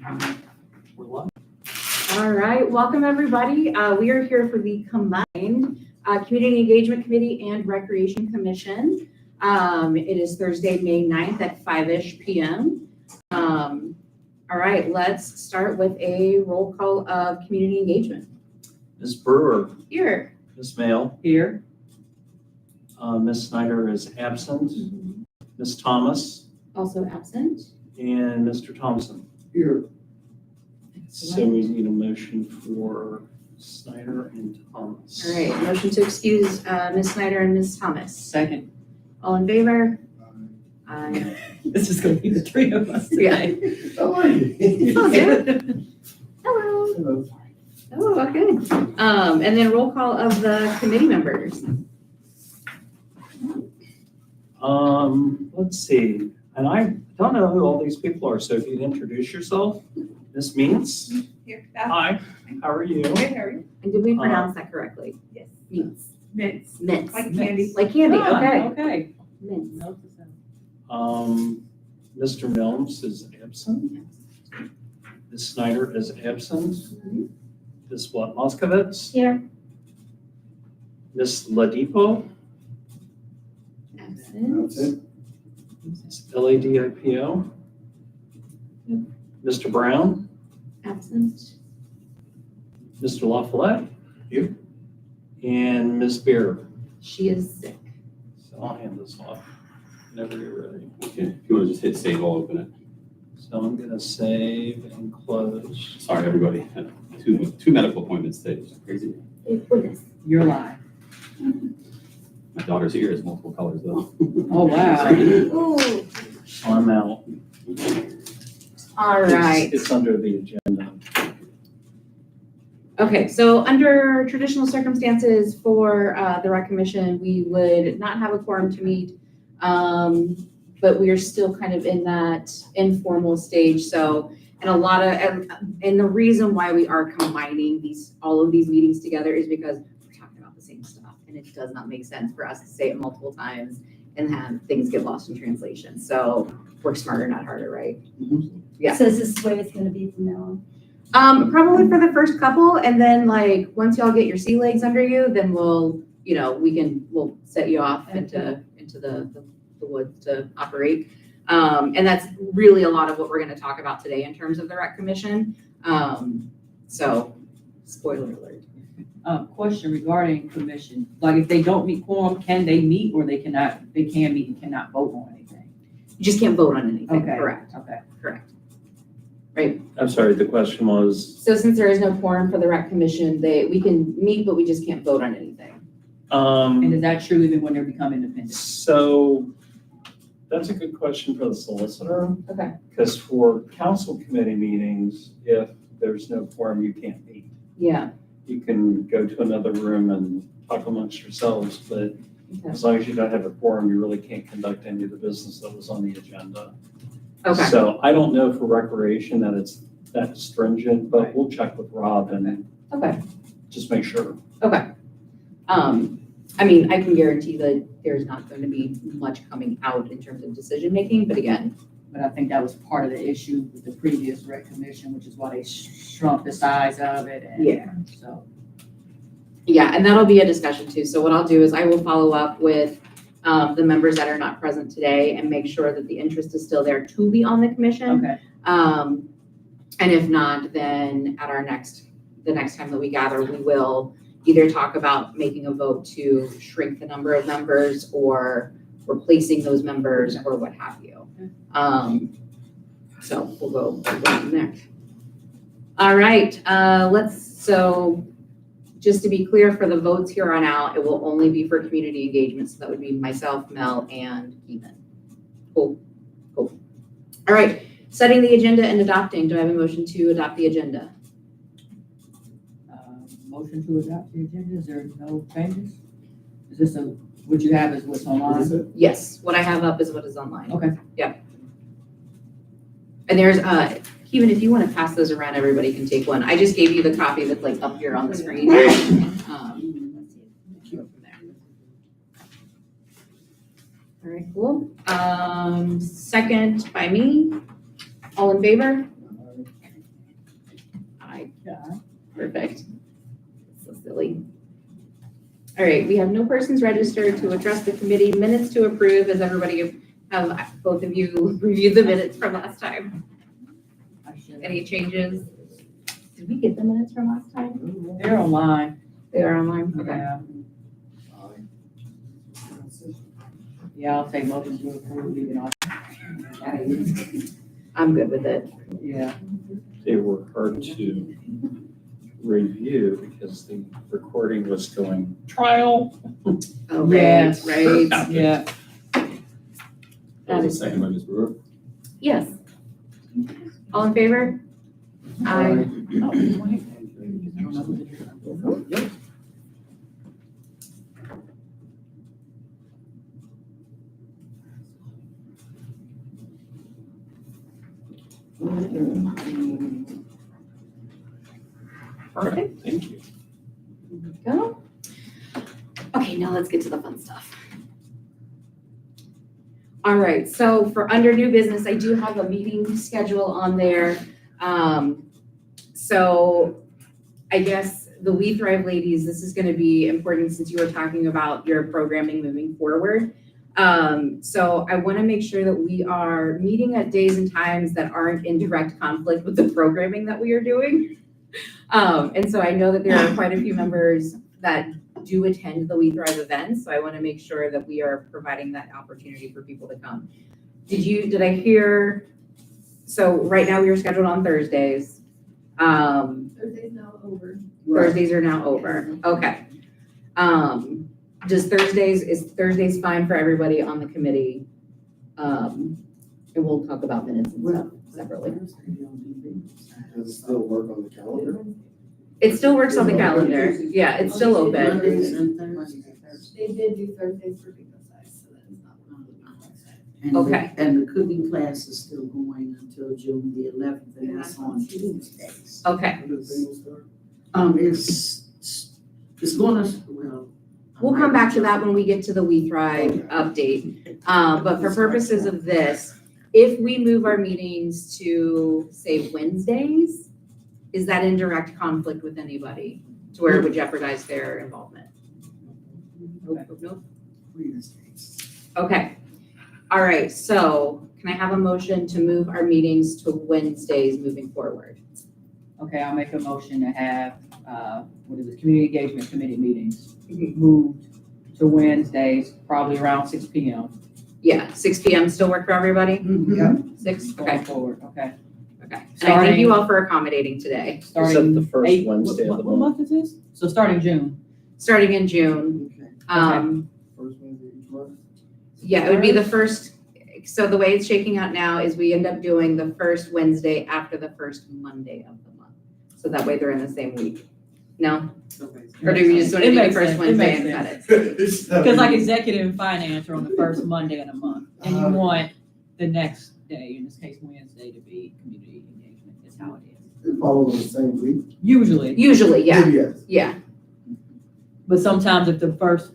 We're live. All right, welcome everybody. We are here for the combined Community Engagement Committee and Recreation Commission. It is Thursday, May 9th at 5-ish p.m. All right, let's start with a roll call of community engagement. Ms. Brewer. Here. Ms. Mail. Here. Ms. Snyder is absent. Ms. Thomas. Also absent. And Mr. Thompson. Here. So we need a motion for Snyder and Thomas. All right, motion to excuse Ms. Snyder and Ms. Thomas. Second. All in favor? Aye. This is going to be the three of us Yeah. today. How are you? Oh, good. Hello. Hello. Oh, okay. And then roll call of the committee members. Let's see. And I don't know who all these people are, so if you'd introduce yourself. Ms. Means. Here, Hi, how are you? Good, how are you? And did we pronounce that correctly? Yes. Mints. Mints. Mints. Like candy. Like candy, Ah, okay. Okay. Mints. Mr. Milnes is absent. Ms. Snyder is absent. Ms. Moskovitz. Here. Ms. Ladipo. That's Absent. it. Ms. Ladipo. Mr. Brown. Absent. Mr. LaFollette. Here. And Ms. Beer. She is sick. So I'll hand this off whenever you're ready. Okay, if you want to just hit save, I'll open it. So I'm gonna save and close. Sorry, everybody. Had two medical appointments today. It was crazy. Thank goodness. You're live. My daughter's ear is multiple colors though. Oh, wow. Ooh. So I'm out. All right. It's under the agenda. Okay, so under traditional circumstances for the rec commission, we would not have a quorum to meet. But we are still kind of in that informal stage. So, and the reason why we are combining all of these meetings together is because we're talking about the same stuff, and it does not make sense for us to say it multiple times and have things get lost in translation. So work smarter, not harder, right? Yeah. So is this the way it's gonna be from now on? Probably for the first couple, and then like once y'all get your sea legs under you, then we'll set you off into the woods to operate. And that's really a lot of what we're going to talk about today in terms of the rec commission. So spoiler alert. Question regarding commission. Like if they don't meet quorum, can they meet or they can meet and cannot vote on anything? You just can't vote on anything. Okay. Correct. Okay. Correct. Right. I'm sorry, the question was, So since there is no quorum for the rec commission, we can meet, but we just can't vote on anything. And is that true even when they become independent? so that's a good question for the solicitor. Okay. Because for council committee meetings, if there's no quorum, you can't meet. Yeah. You can go to another room and talk amongst yourselves, but Okay. as long as you don't have a quorum, you really can't conduct any of the business that was on the agenda. Okay. So I don't know for recreation that it's that stringent, but we'll check with Rob and Okay. just make sure. Okay. I mean, I can guarantee that there's not going to be much coming out in terms of decision making, but again, But I think that was part of the issue with the previous rec commission, which is why they shrunk the size of it. And Yeah. So. yeah, and that'll be a discussion too. So what I'll do is I will follow up with the members that are not present today and make sure that the interest is still there to be on the commission. Okay. And if not, then at the next time that we gather, we will either talk about making a vote to shrink the number of members or replacing those members or what have you. So we'll go from there. All right, so just to be clear, for the votes here on out, it will only be for community engagement. So that would be myself, Mel, and Keevan. Cool. All right, setting the agenda and adopting. Do I have a motion to adopt the agenda? Motion to adopt the agenda. Is there no changes? Is this what you have is what's online? Is it? Yes, what I have up is what is online. Okay. Yep. And there's, Keevan, if you want to pass those around, everybody can take one. I just gave you the copy that's like up here on the screen. Go from there. All right, cool. Second by me. All in favor? Perfect. So silly. All right, we have no persons registered to address the committee. Minutes to approve. Has everybody, have both of you reviewed the minutes from last time? Any changes? Did we get the minutes from last time? They're online. They are online? Okay. Yeah. Yeah, I'll take motion to approve, leave it on. I'm good with it. Yeah. They were hard to review because the recording was going trial. Oh, Yes. right. Yeah. That was the second by Ms. Brewer. Yes. All in favor? Aye. Perfect. Thank you. Go. Okay, now let's get to the fun stuff. All right, so for under new business, I do have a meeting schedule on there. So I guess the We Thrive ladies, this is gonna be important since you were talking about your programming moving forward. So I wanna make sure that we are meeting at days and times that aren't in direct conflict with the programming that we are doing. And so I know that there are quite a few members that do attend the We Thrive events, so I want to make sure that we are providing that opportunity for people to come. Did I hear, so right now we are scheduled on Thursdays. Thursday's now over. Thursdays are now over, okay. Is Thursdays fine for everybody on the committee? And we'll talk about minutes and stuff separately. Does it still work on the calendar? It still works on the calendar, yeah, it's still open. Mondays and Thursdays. They did do Thursdays for bingo size, so that is not on the Wednesday. And the- Okay. And the cooking class is still going until June the 11th, and that's on Tuesdays. Okay, When does bingo start? It's gonna, well. we'll come back to that when we get to the We Thrive update. But for purposes of this, if we move our meetings to, say, Wednesdays, is that in direct conflict with anybody to where it would jeopardize their involvement? Nope. Wednesdays. Okay. All right, so can I have a motion to move our meetings to Wednesdays moving forward? Okay, I'll make a motion to have, community engagement committee meetings moved to Wednesdays, probably around 6 p.m. Yeah, 6 p.m. still work for everybody? Yeah. 6, going okay, forward, okay? okay. And I thank you all for accommodating today. Starting the first eight- Wednesday of the what month is this? So starting June. Starting in June, Okay. First Wednesday each month? yeah, it would be the first, so the way it's shaking out now is we end up doing the first Wednesday after the first Monday of the month. So that way they're in the same week. No? Or do we just want to It do the makes first sense. It Wednesday makes and sense. cut it? Because like executive and finance are on the first Monday of the month, and you want the next day, in this case Wednesday, to be community engagement, is how it is. It follows on the same week? Usually, Usually, yeah, Yes. yeah. but sometimes if the first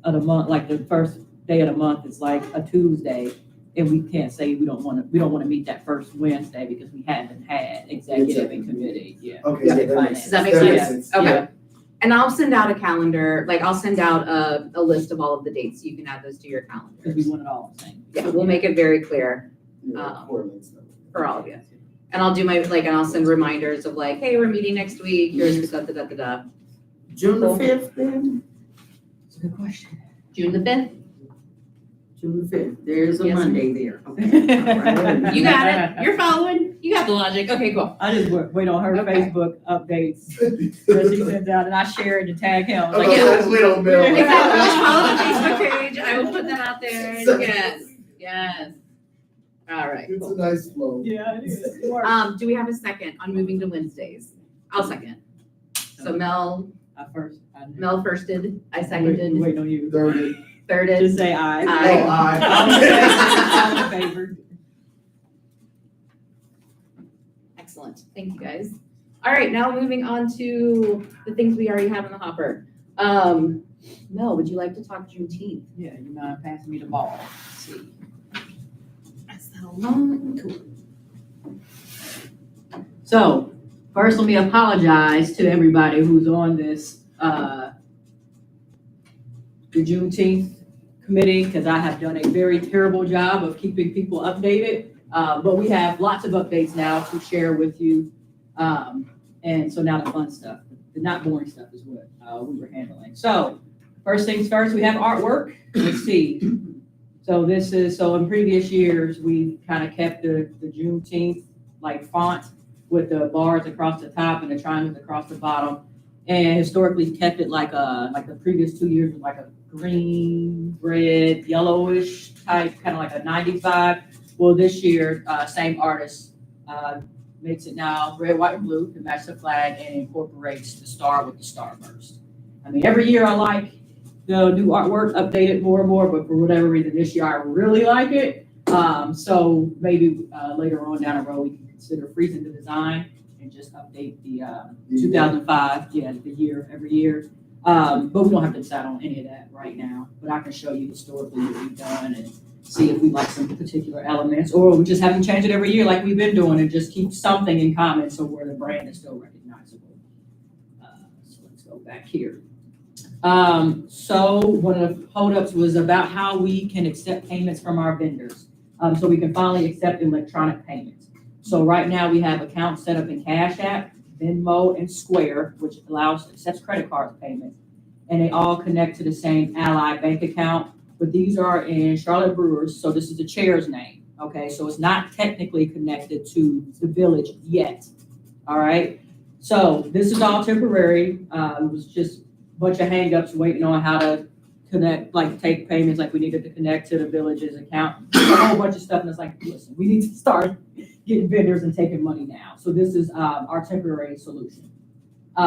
of the month, like the first day of the month is like a Tuesday, and we can't say we don't want to meet that first Wednesday because we haven't had executive and committee, yeah. Okay, Yeah, yeah, that finance. makes Does that sense. make makes sense? sense. Okay. And I'll send out a calendar, like I'll send out a list of all of the dates, so you can add those to your Because calendars. we want it all the same. Yeah, we'll make it very clear Yeah, coordinates that. for all of you. And I'll do and I'll send reminders of like, hey, we're meeting next week, here's da da da da da. June the Cool. 5th then? It's a good question. June the 5th? June the 5th. There's a Yes. Monday there. Okay. You got it, you're following, you got the logic, okay, cool. I just wait on her Okay. Facebook updates that she sends out, and I share it to tag him. Like, Okay, yeah. let's wait on Bill. Exactly, just follow the Facebook page, I will put that out there, and yes, yes. All right, It's a cool. nice flow. Yeah, it is. It works. Do we have a second on moving to Wednesdays? I'll second. So Mel I firsted, I seconded, Wait on you. 30. thirded. Just say aye. Aye. Aye. All in favor? Excellent, thank you guys. All right, now moving on to the things we already have in the hopper. Mel, would you like to talk Juneteenth? Yeah, you mind passing me the ball? Let's see. Pass that along. So, First, let me apologize to everybody who's on this, the Juneteenth committee, because I have done a very terrible job of keeping people updated. But we have lots of updates now to share with you. And so now the fun stuff, the not boring stuff is what we were handling. So first things first, we have artwork. Let's see. So in previous years, we kind of kept the Juneteenth like font with the bars across the top and the triangles across the bottom. And historically kept it like the previous 2 years was like a green, red, yellowish type, kind of like a 90s vibe. Well, this year, same artist makes it now red, white, and blue to match the flag and incorporates the star with the starburst. I mean, every year I like the new artwork, update it more and more, but for whatever reason, this year I really like it. So maybe later on down the road, we can consider freezing the design and just update the 2005, the year, every year. But we don't have to decide on any of that right now, but I can show you historically what we've done and see if we like some particular elements, or we just have them change it every year like we've been doing and just keep something in common so where the brand is still recognizable. So let's go back here. So one of the holdups was about how we can accept payments from our vendors. So we can finally accept electronic payments. So right now we have accounts set up in Cash App, Venmo, and Square, which accepts credit card payments. And they all connect to the same Ally bank account, but these are in Charlotte Brewers. So this is the chair's name. Okay, so it's not technically connected to the village yet. All right. So this is all temporary. It was just bunch of hangups waiting on how to connect, like take payments, like we needed to connect to the village's account, a whole bunch of stuff. And it's like, listen, we need to start getting vendors and taking money now. So this is our temporary solution. We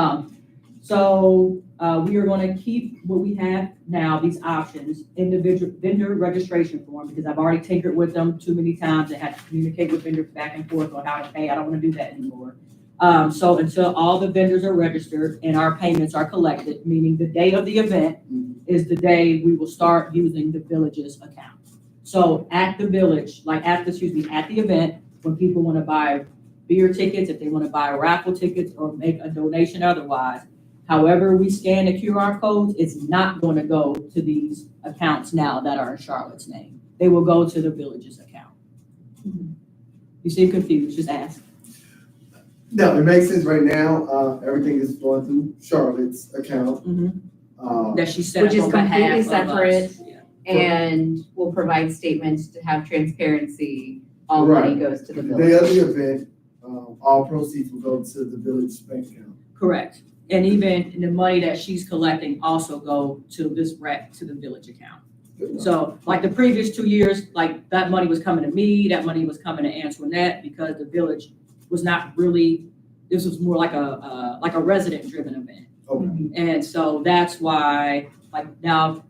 are going to keep what we have now, these options, individual vendor registration form, because I've already tinkered with them too many times and had to communicate with vendors back and forth on how to pay. I don't want to do that anymore. So until all the vendors are registered and our payments are collected, meaning the day of the event is the day we will start using the village's account. So at the village, at the event, when people want to buy beer tickets, if they want to buy raffle tickets or make a donation otherwise, however we scan the QR codes, it's not going to go to these accounts now that are in Charlotte's name. They will go to the village's account. You seem confused, just ask. No, it makes sense right now. Everything is flowing through Charlotte's account. That she set Which up is on behalf completely of us. separate. Yeah. And will provide statements to have transparency. All Right. money goes to the The village. day of the event, all proceeds will go to the village bank account. Correct. And even the money that she's collecting also go to the village account. So like the previous 2 years, like that money was coming to me, that money was coming to Antoinette because the village was not really, this was more like a resident driven event. Okay. And so that's why, like now,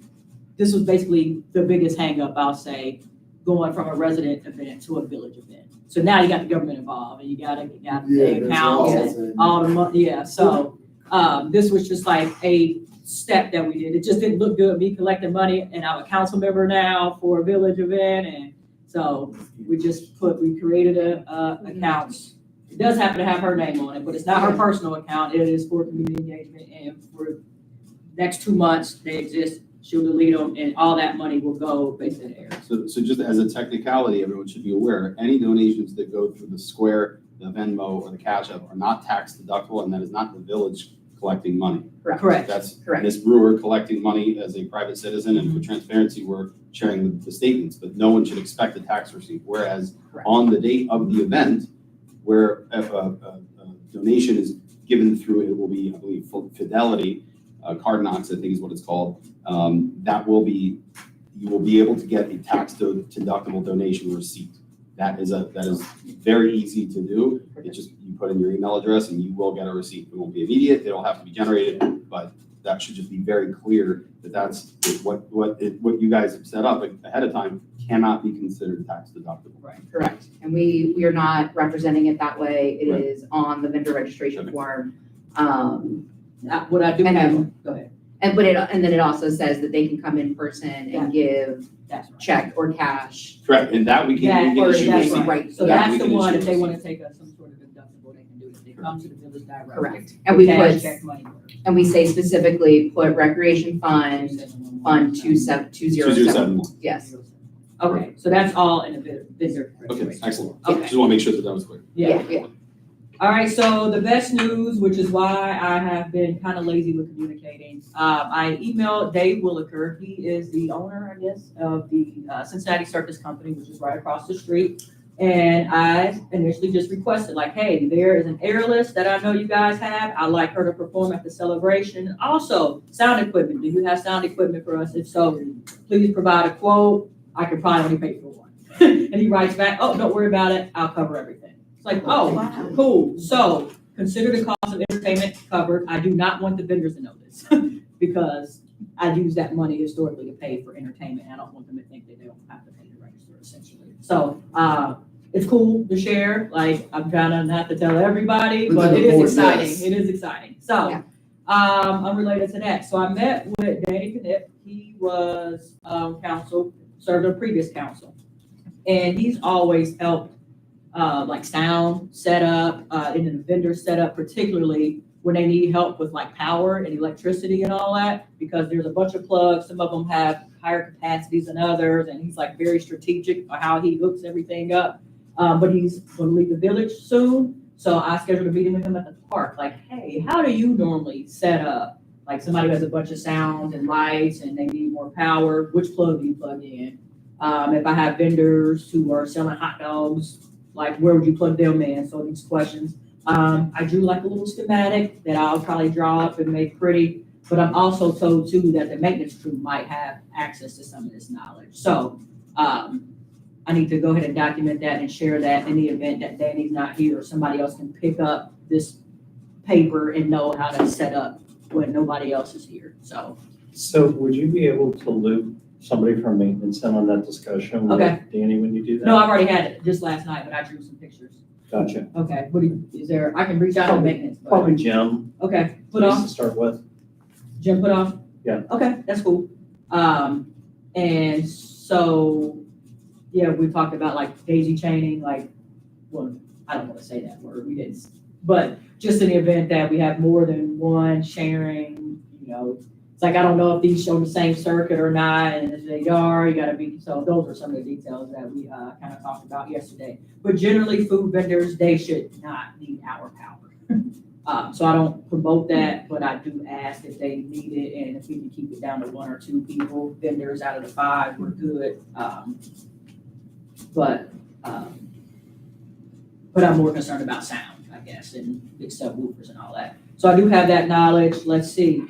this was basically the biggest hang up, I'll say, going from a resident event to a village event. So now you got the government involved and you got the accounts and all the money. Yeah. So this was just like a step that we did. It just didn't look good, me collecting money and I'm a council member now for a village event. And so we created accounts. It does happen to have her name on it, but it's not her personal account. It is for community engagement, and for next 2 months they exist. She'll delete them, and all that money will go basically there. So just as a technicality, everyone should be aware, any donations that go through the Square, the Venmo, or the Cash App are not tax deductible, and that is not the village collecting money. Correct. That's Correct. Ms. Brewer collecting money as a private citizen, and for transparency, we're sharing the statements, but no one should expect a tax receipt. Whereas Correct. on the date of the event, where if a donation is given through, it will be, I believe, Fidelity, Card Knox, I think is what it's called. You will be able to get a tax deductible donation receipt. That is very easy to do. It's just, you put in your email address and you will get a receipt. It won't be immediate, it'll have to be generated, but that should just be very clear that that's what you guys have set up ahead of time cannot be considered tax deductible. Right. Correct. And we are not representing it that way. It Right. is on the vendor registration Okay. form. What I do And have, go ahead. And then it also says that they can come in person and give That's right. check or cash. Correct, and that we can Or issue that's receipt. right. So That that's we the can one, issue if they receipt. want to take some sort of deductible, they can do it It comes to the village directly. Correct. And we Cash put, check money order. and we say specifically, put recreation fund, fund 2071. 2071. Yes. Okay, so that's all in the vendor. Okay, registration. excellent. Okay. Just want to make sure that that was clear. Yeah. Yeah. All right, so the best news, which is why I have been kind of lazy with communicating. I emailed Dave Williker. He is the owner, I guess, of the Cincinnati Circus Company, which is right across the street. And I initially just requested like, hey, there is an airless that I know you guys have. I'd like her to perform at the celebration. Also, sound equipment. Do you have sound equipment for us? If so, please provide a quote. I could probably only pay for one. And he writes back, oh, don't worry about it. I'll cover everything. It's like, oh, cool. So consider the cost of entertainment covered. I do not want the vendors to know this because I use that money historically to pay for entertainment. I don't want them to think that they don't have to pay the register essentially. So it's cool to share. Like I'm trying not to tell everybody, but it is exciting. It is exciting. So Yeah. unrelated to that. So I met with Danny Knipp. He was counsel, served on previous council. And he's always helped like sound setup, and then the vendor setup, particularly when they need help with like power and electricity and all that, because there's a bunch of plugs. Some of them have higher capacities than others, and he's like very strategic on how he hooks everything up. But he's going to leave the village soon, so I scheduled a meeting with him at the park. Like, hey, how do you normally set up? Like somebody who has a bunch of sounds and lights, and they need more power. Which plug do you plug in? If I have vendors who are selling hot dogs, like where would you plug them in? So these questions. I drew like a little schematic that I'll probably draw up and make pretty, but I'm also told too that the maintenance crew might have access to some of this knowledge. So I need to go ahead and document that and share that in the event that Danny's not here, or somebody else can pick up this paper and know how to set up when nobody else is here. So would you be able to loop somebody from maintenance in on that discussion with Okay. Danny when you do that? no, I've already had it just last night, but I drew some pictures. Gotcha. Okay, what do you, is there, I can reach out to maintenance. but- Probably Jim, Okay, put please off, to start with. Jim put off? Yeah. Okay, that's cool. And so, yeah, we talked about like daisy chaining, like, well, I don't want to say that word, we didn't, but just in the event that we have more than one sharing, you know, it's like, I don't know if these show the same circuit or not, and if they are, you gotta be, so those are some of the details that we kind of talked about yesterday. But generally, food vendors, they should not need our power. So I don't promote that, but I do ask if they need it, and if we can keep it down to 1 or 2 people, vendors out of the 5, we're good. But I'm more concerned about sound, I guess, and big subwoofers and all that. So I do have that knowledge. Let's see.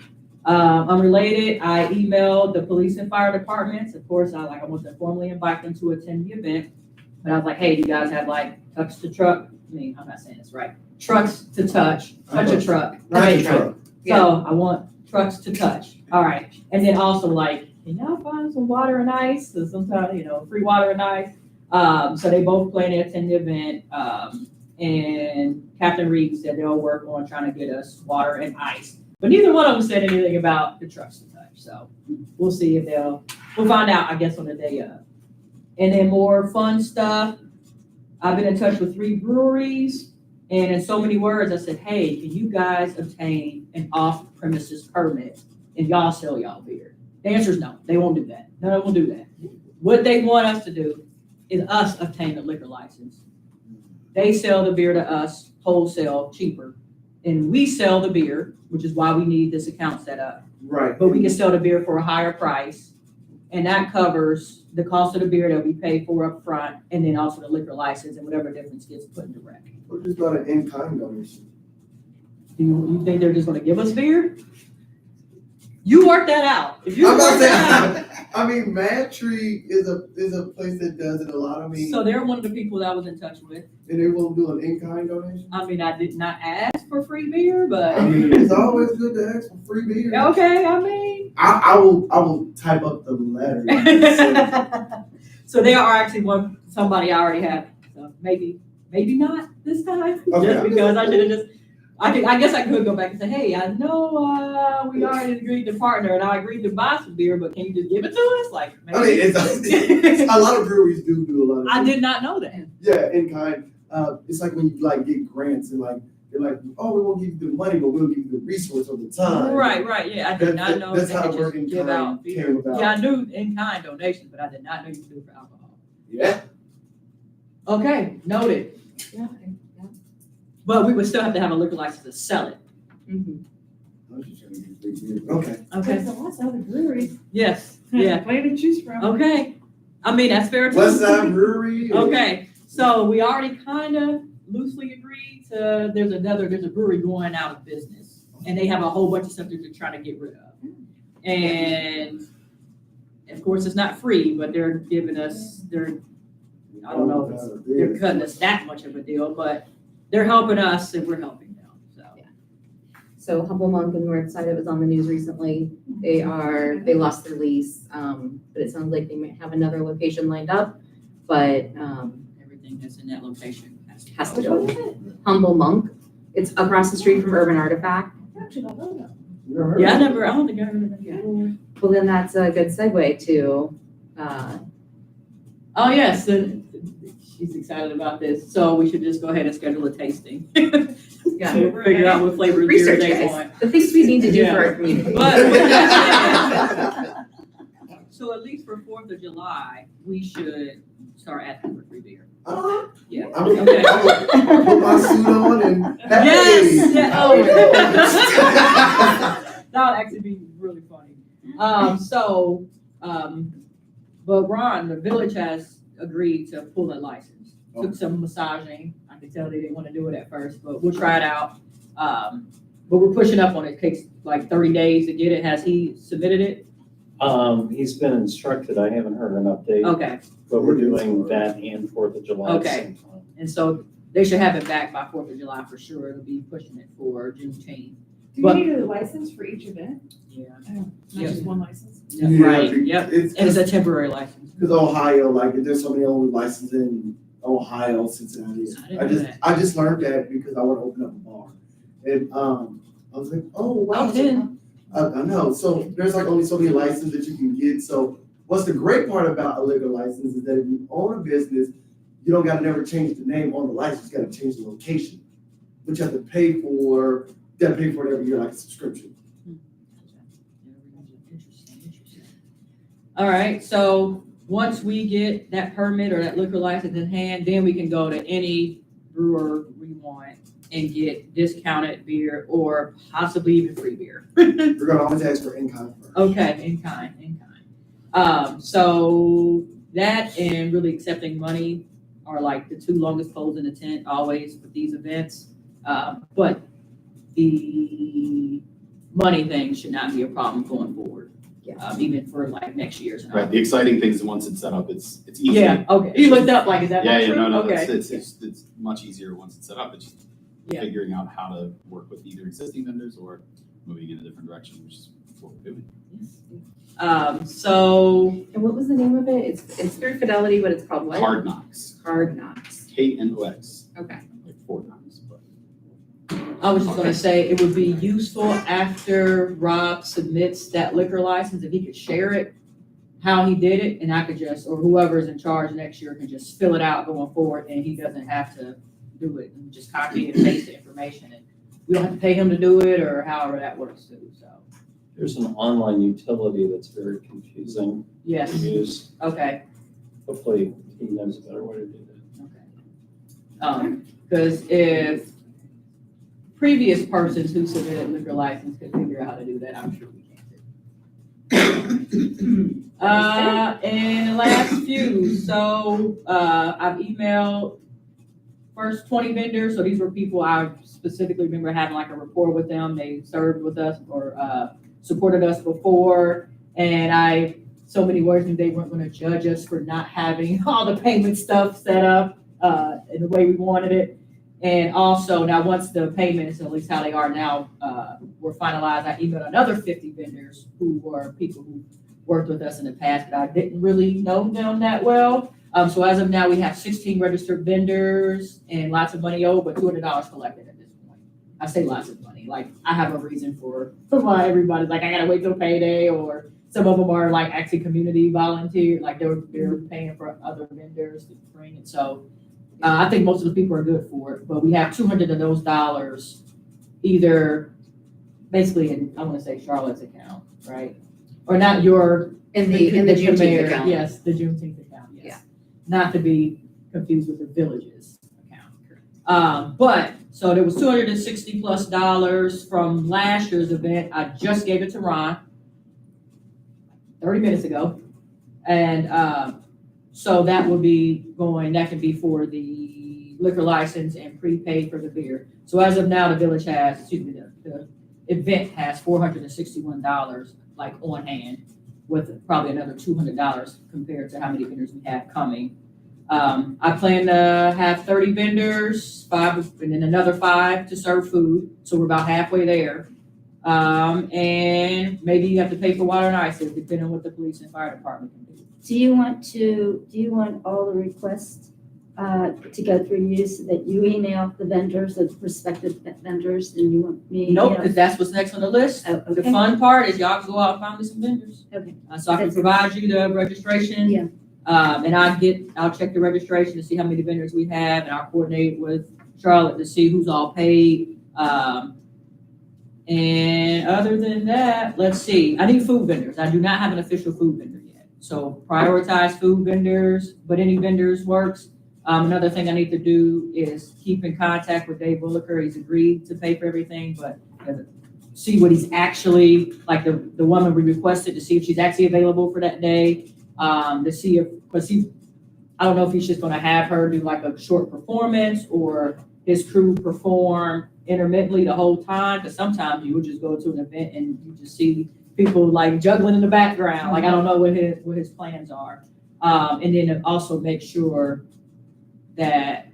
Unrelated, I emailed the police and fire departments. Of course, I want to formally invite them to attend the event. But I was like, hey, do you guys have like trucks to truck? I mean, I'm not saying this right. Trucks to touch a truck. Right, truck. So I want trucks to touch. All right. And then also like, can y'all find some water and ice? So sometimes, free water and ice. So they both plan to attend the event. And Captain Reed said they'll work on trying to get us water and ice. But neither one of them said anything about the trucks to touch. So we'll see if we'll find out, I guess, on the day of. And then more fun stuff. I've been in touch with 3 breweries. And in so many words, I said, hey, can you guys obtain an off-premises permit and y'all sell y'all beer? The answer is no. They won't do that. No, they won't do that. What they want us to do is us obtain a liquor license. They sell the beer to us wholesale cheaper. And we sell the beer, which is why we need this account set up. Right. But we can sell the beer for a higher price. And that covers the cost of the beer that we pay for up front, and then also the liquor license and whatever difference gets put in the rec. We're just not an in-kind donation. Do you think they're just gonna give us beer? You work that out. If you I'm work not that out. saying, I mean, Mad Tree is a place that does it a lot. I mean, So they're one of the people that I was in touch with. and they will do an in-kind donation. I mean, I did not ask for free beer, but I mean, it's always good to ask for free beer. okay, I mean. I will type up the letter. So they are actually somebody I already have. So maybe not this time. Okay. Just because I should have I guess I could go back and say, hey, I know we already agreed to partner and I agreed to buy some beer, but can you just give it to us? Like, maybe. I mean, it's a lot of breweries do a lot of. I did not know that. Yeah, in kind. It's like when you like get grants and like They're like, oh, we won't give you the money, but we'll give you the resource of the time. Right, yeah, I did not know That's they how could work just in give kind out came beer. about. Yeah, I knew in-kind donations, but I did not know you could do it for alcohol. Yeah. Okay, noted. Yeah. But we would still have to have a liquor license to sell it. Mhm. I was just trying to get free beer. Okay. Okay, There's lots of other breweries. yes, yeah, Plenty to choose from. okay. I mean, that's fair too. West Side Brewery. Okay, so we already kind of loosely agreed to, there's a brewery going out of business. And they have a whole bunch of stuff that they're trying to get rid of. And of course, it's not free, but they're giving us, I don't know if it's, they're cutting us that much of a deal, but they're helping us and we're helping them, so. So Humble Monk and Northside, it was on the news recently. They lost their lease, but it sounds like they might have another location lined up, but, Everything that's in that location has to go. Humble Monk, it's across the street from Urban Artifact. Actually, don't know that. Yeah, I don't think I heard of that yet. Well, then that's a good segue to, Oh, yes, and she's excited about this, so we should just go ahead and schedule a tasting. yeah, Figure out what flavor of beer research, they guys. want. The things we need to do Yeah. for our community. But with that said, so at least for 4th of July, we should start asking for free beer. Yeah. I'm gonna Okay. put my suit on and Yes, yeah, Oh. that would actually be really funny. But Ron, the village has agreed to pull a license. Took some massaging. I could tell they didn't want to do it at first, but we'll try it out. But we're pushing up on it. It takes like 30 days to get it. Has he submitted it? He's been instructed, I haven't heard an update, Okay, but we're doing that and 4th of July at the Okay. same time. and so they should have it back by 4th of July for sure. It'll be pushing it for Juneteenth. Do But- you need a license for each event? Yeah. Not Yeah. just one license? Right, yep. It's And it's a temporary license. because Ohio, like, there's so many only licenses in Ohio, Cincinnati. I didn't know that. I just learned that because I want to open up a bar. And, I was like, oh, wow. Oh, 10. I know, so there's like only so many licenses that you can get, so what's the great part about a liquor license is that if you own a business, you don't gotta never change the name on the license, you gotta change the location. But you have to pay for, it every year like a subscription. Interesting. All right, so once we get that permit or that liquor license in hand, then we can go to any brewer we want and get discounted beer or possibly even free beer. We're gonna always ask for in-kind first. Okay, in kind. So that and really accepting money are like the two longest poles in the tent always with these events. But the money thing should not be a problem going forward. Yeah. Even for like next year's. and all. Right, the exciting thing is once it's set up, it's easy. Yeah, okay. You looked up like, is that Yeah, not yeah, true? no, Okay. it's much easier once it's set up. It's just Yeah. figuring out how to work with either existing vendors or moving in a different direction, which is what we're doing. So And what was the name of it? It's through Fidelity, but it's called what? Hard Knocks, Hard Knocks. KNOX, Okay. like 4 times, but. I was just gonna say, it would be useful after Rob submits that liquor license, if he could share it, how he did it, and I could just, or whoever's in charge next year can just fill it out going forward, and he doesn't have to do it, and just copy and paste the information, and we don't have to pay him to do it, or however that works too, so, There's an online utility that's very confusing to yes, use. okay. Hopefully he knows a better way to do that. Because if previous persons who submitted liquor license could figure out how to do that, I'm sure we can too. And the last few, so, I've emailed first 20 vendors, so these were people I specifically remember having like a rapport with them, they served with us or, supported us before, and so many words, and they weren't gonna judge us for not having all the payment stuff set up, in the way we wanted it. And also, now once the payments, at least how they are now, were finalized, I emailed another 50 vendors who were people who worked with us in the past, but I didn't really know them that well. So as of now, we have 16 registered vendors and lots of money owed, but $200 collected at this point. I say lots of money, like I have a reason for why everybody's like, I gotta wait till payday, or some of them are like actually community volunteer, like they're paying for other vendors to bring it. So I think most of the people are good for it, but we have 200 of those dollars either basically in, I want to say Charlotte's account, right? Or not your. In the Juneteenth mayor- account. Yes, the Juneteenth account, yes. Yeah. Not to be confused with the village's account. But, so there was $260+ from last year's event. I just gave it to Ron 30 minutes ago. And, so that will be going, that can be for the liquor license and prepaid for the beer. So as of now, the village has, excuse me, the event has $461 like on hand, with probably another $200 compared to how many vendors we have coming. I plan to have 30 vendors, 5, and then another 5 to serve food. So we're about halfway there. And maybe you have to pay for water and ice, depending on what the police and fire department can do. Do you want all the requests to go through you so that you email the vendors, the prospective vendors, and you want me? Nope, because that's what's next on the list. Oh, The okay. fun part is y'all can go out and find me some vendors. Okay. So I can provide you the registration. Yeah. And I'll check the registration to see how many vendors we have, and I'll coordinate with Charlotte to see who's all paid. And other than that, let's see, I need food vendors. I do not have an official food vendor yet. So prioritize food vendors, but any vendors works. Another thing I need to do is keep in contact with Dave Williker. He's agreed to pay for everything, but see what he's actually, like the woman we requested, to see if she's actually available for that day. To see if, I don't know if he's just gonna have her do like a short performance or his crew perform intermittently the whole time. Because sometimes you would just go to an event and you just see people like juggling in the background. Like, I don't know what his plans are. And then also make sure that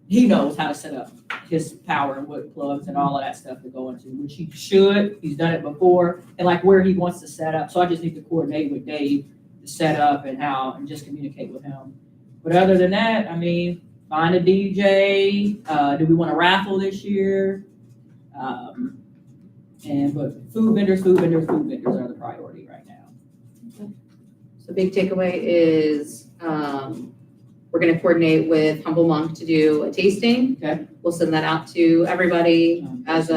he knows how to set up his power and wood plugs and all of that stuff to go into, which he should. He's done it before, and like where he wants to set up. So I just need to coordinate with Dave to set up and how, and just communicate with him. But other than that, I mean, find a DJ. Do we want to raffle this year? But food vendors are the priority right now. So big takeaway is, we're gonna coordinate with Humble Monk to do a tasting. Okay. We'll send that out to everybody as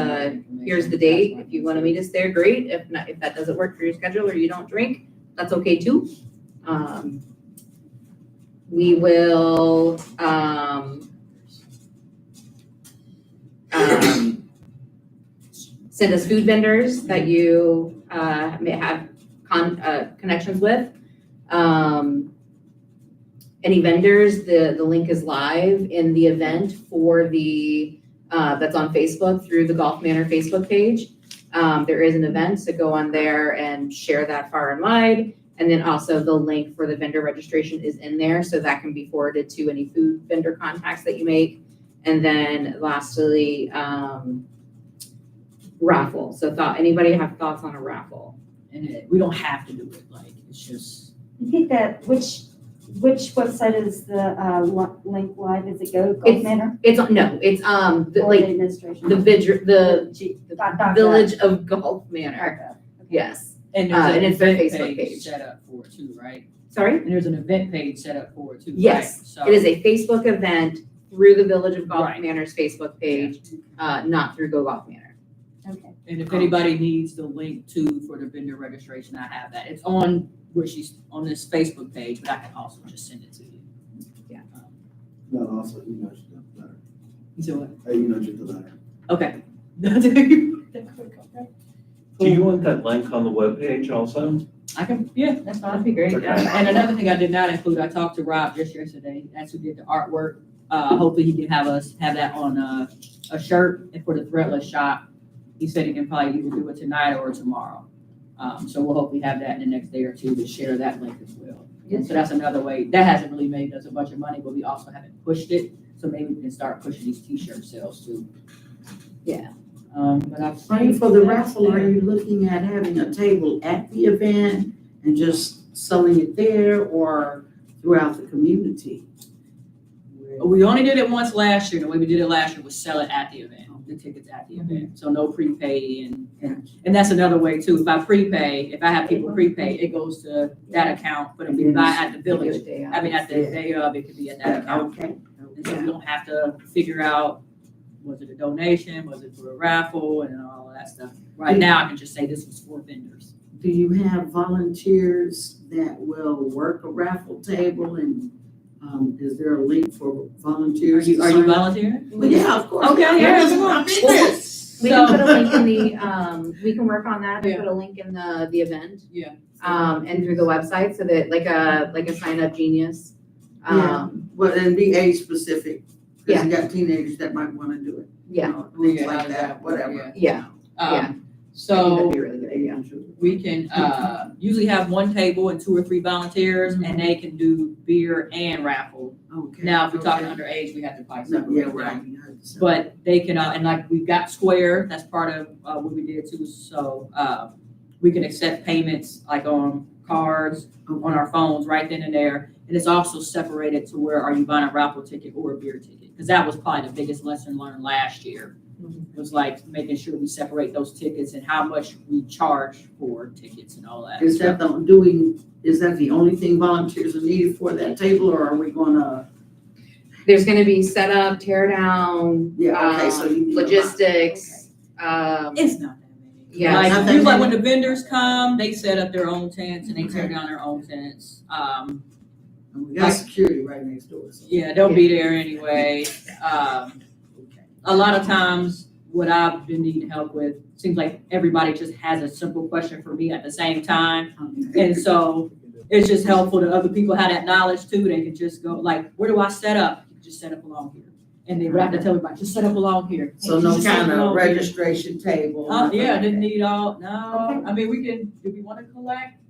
here's the date. If you wanna meet us there, great. If not, if that doesn't work for your schedule or you don't drink, that's okay too. We will, send us food vendors that you, may have connections with. Any vendors, the link is live in the event for the, that's on Facebook through the Golf Manor Facebook page. There is an event, so go on there and share that far and wide. And then also the link for the vendor registration is in there, so that can be forwarded to any food vendor contacts that you make. And then lastly, raffle. So anybody have thoughts on a raffle? And we don't have to do it, like, it's just. I think that, which website is the link live? Is it Go Golf Manor? It's Or the administration? the Village of Golf Manor. Yes. And and there's it's an their event Facebook page page. set up for it too, right? Sorry? And there's an event page set up for it too, right? Yes, So- it is a Facebook event through the Village of Golf Right. Manor's Facebook page, not through Go Golf Manor. Okay. And if anybody needs the link to for the vendor registration, I have that. It's on where she's on this Facebook page, but I can also just send it to you. Yeah. No, also email you the letter. You said what? I emailed you the letter. Okay. Do you want that link on the webpage also? I can, yeah, that's fine. That'd be great. Okay. And another thing I did not include, I talked to Rob just yesterday, that's who did the artwork. Hopefully he can have that on a shirt and for the Threadless shop. He said he can probably either do it tonight or tomorrow. So we'll hopefully have that in the next day or two to share that link as well. And so that's another way, that hasn't really made us a bunch of money, but we also haven't pushed it. So maybe we can start pushing these t-shirt sales too. Yeah. But I've Frank, for the raffle, are you looking at having a table at the event and just selling it there or throughout the community? We only did it once last year. The way we did it last year was sell it at the event, the tickets at the event. So no prepay and that's another way too. If I prepay, if I have people prepay, it goes to that account. But if we buy at the village, I mean, at the day of, it could be at that account. Okay, And so we don't have to figure out, was it a donation, was it for a raffle and all of that stuff. Right now, I can just say this was for vendors. Do you have volunteers that will work a raffle table and, is there a link for Are volunteers? you to sign up? volunteering? Well, yeah, of course. Okay, yeah, come on. I'm in this. We can put a link in the, we can work on that and Yeah. put a link in the event. Yeah. And through the website, so that like a sign up genius. Yeah. Well, and be age specific, Yeah. because you got teenagers that might wanna do it. you Yeah. know, Things Yeah, like that, whatever. yeah. Yeah, Yeah. I think So that'd be a really good idea. we can, usually have one table and 2 or 3 volunteers and they can do beer and raffle. Okay. Now, if we're talking okay. underage, we have to probably No, separate yeah, them. right. You heard the But they can, and like we've got Square, that's part of what we did too. So we can accept payments like on cards, on our phones right then and there. And it's also separated to where are you buying a raffle ticket or a beer ticket? Because that was probably the biggest lesson learned last year. Was like making sure we separate those tickets and how much we charge for tickets and all that. Is that is that the only thing volunteers are needed for that table, or are we gonna? There's gonna be setup, tear down, Yeah, okay, so you need a lot. logistics, It's not that many. Yeah, Like, not that usually like when many. the vendors come, they set up their own tents and they tear down their own tents. And we got security right next door. So. Yeah, they'll be there anyway. A lot of times, what I've been needing help with, seems like everybody just has a simple question for me at the same time. Okay. And so it's just helpful to other people have that knowledge too. They can just go like, where do I set up? You can just set up along here. And they would have to tell everybody, just set up along here. So Hey, no just set up kind of along here. registration table. Yeah, nothing like didn't that. need all, no, Okay. I mean, we can, do we want to collect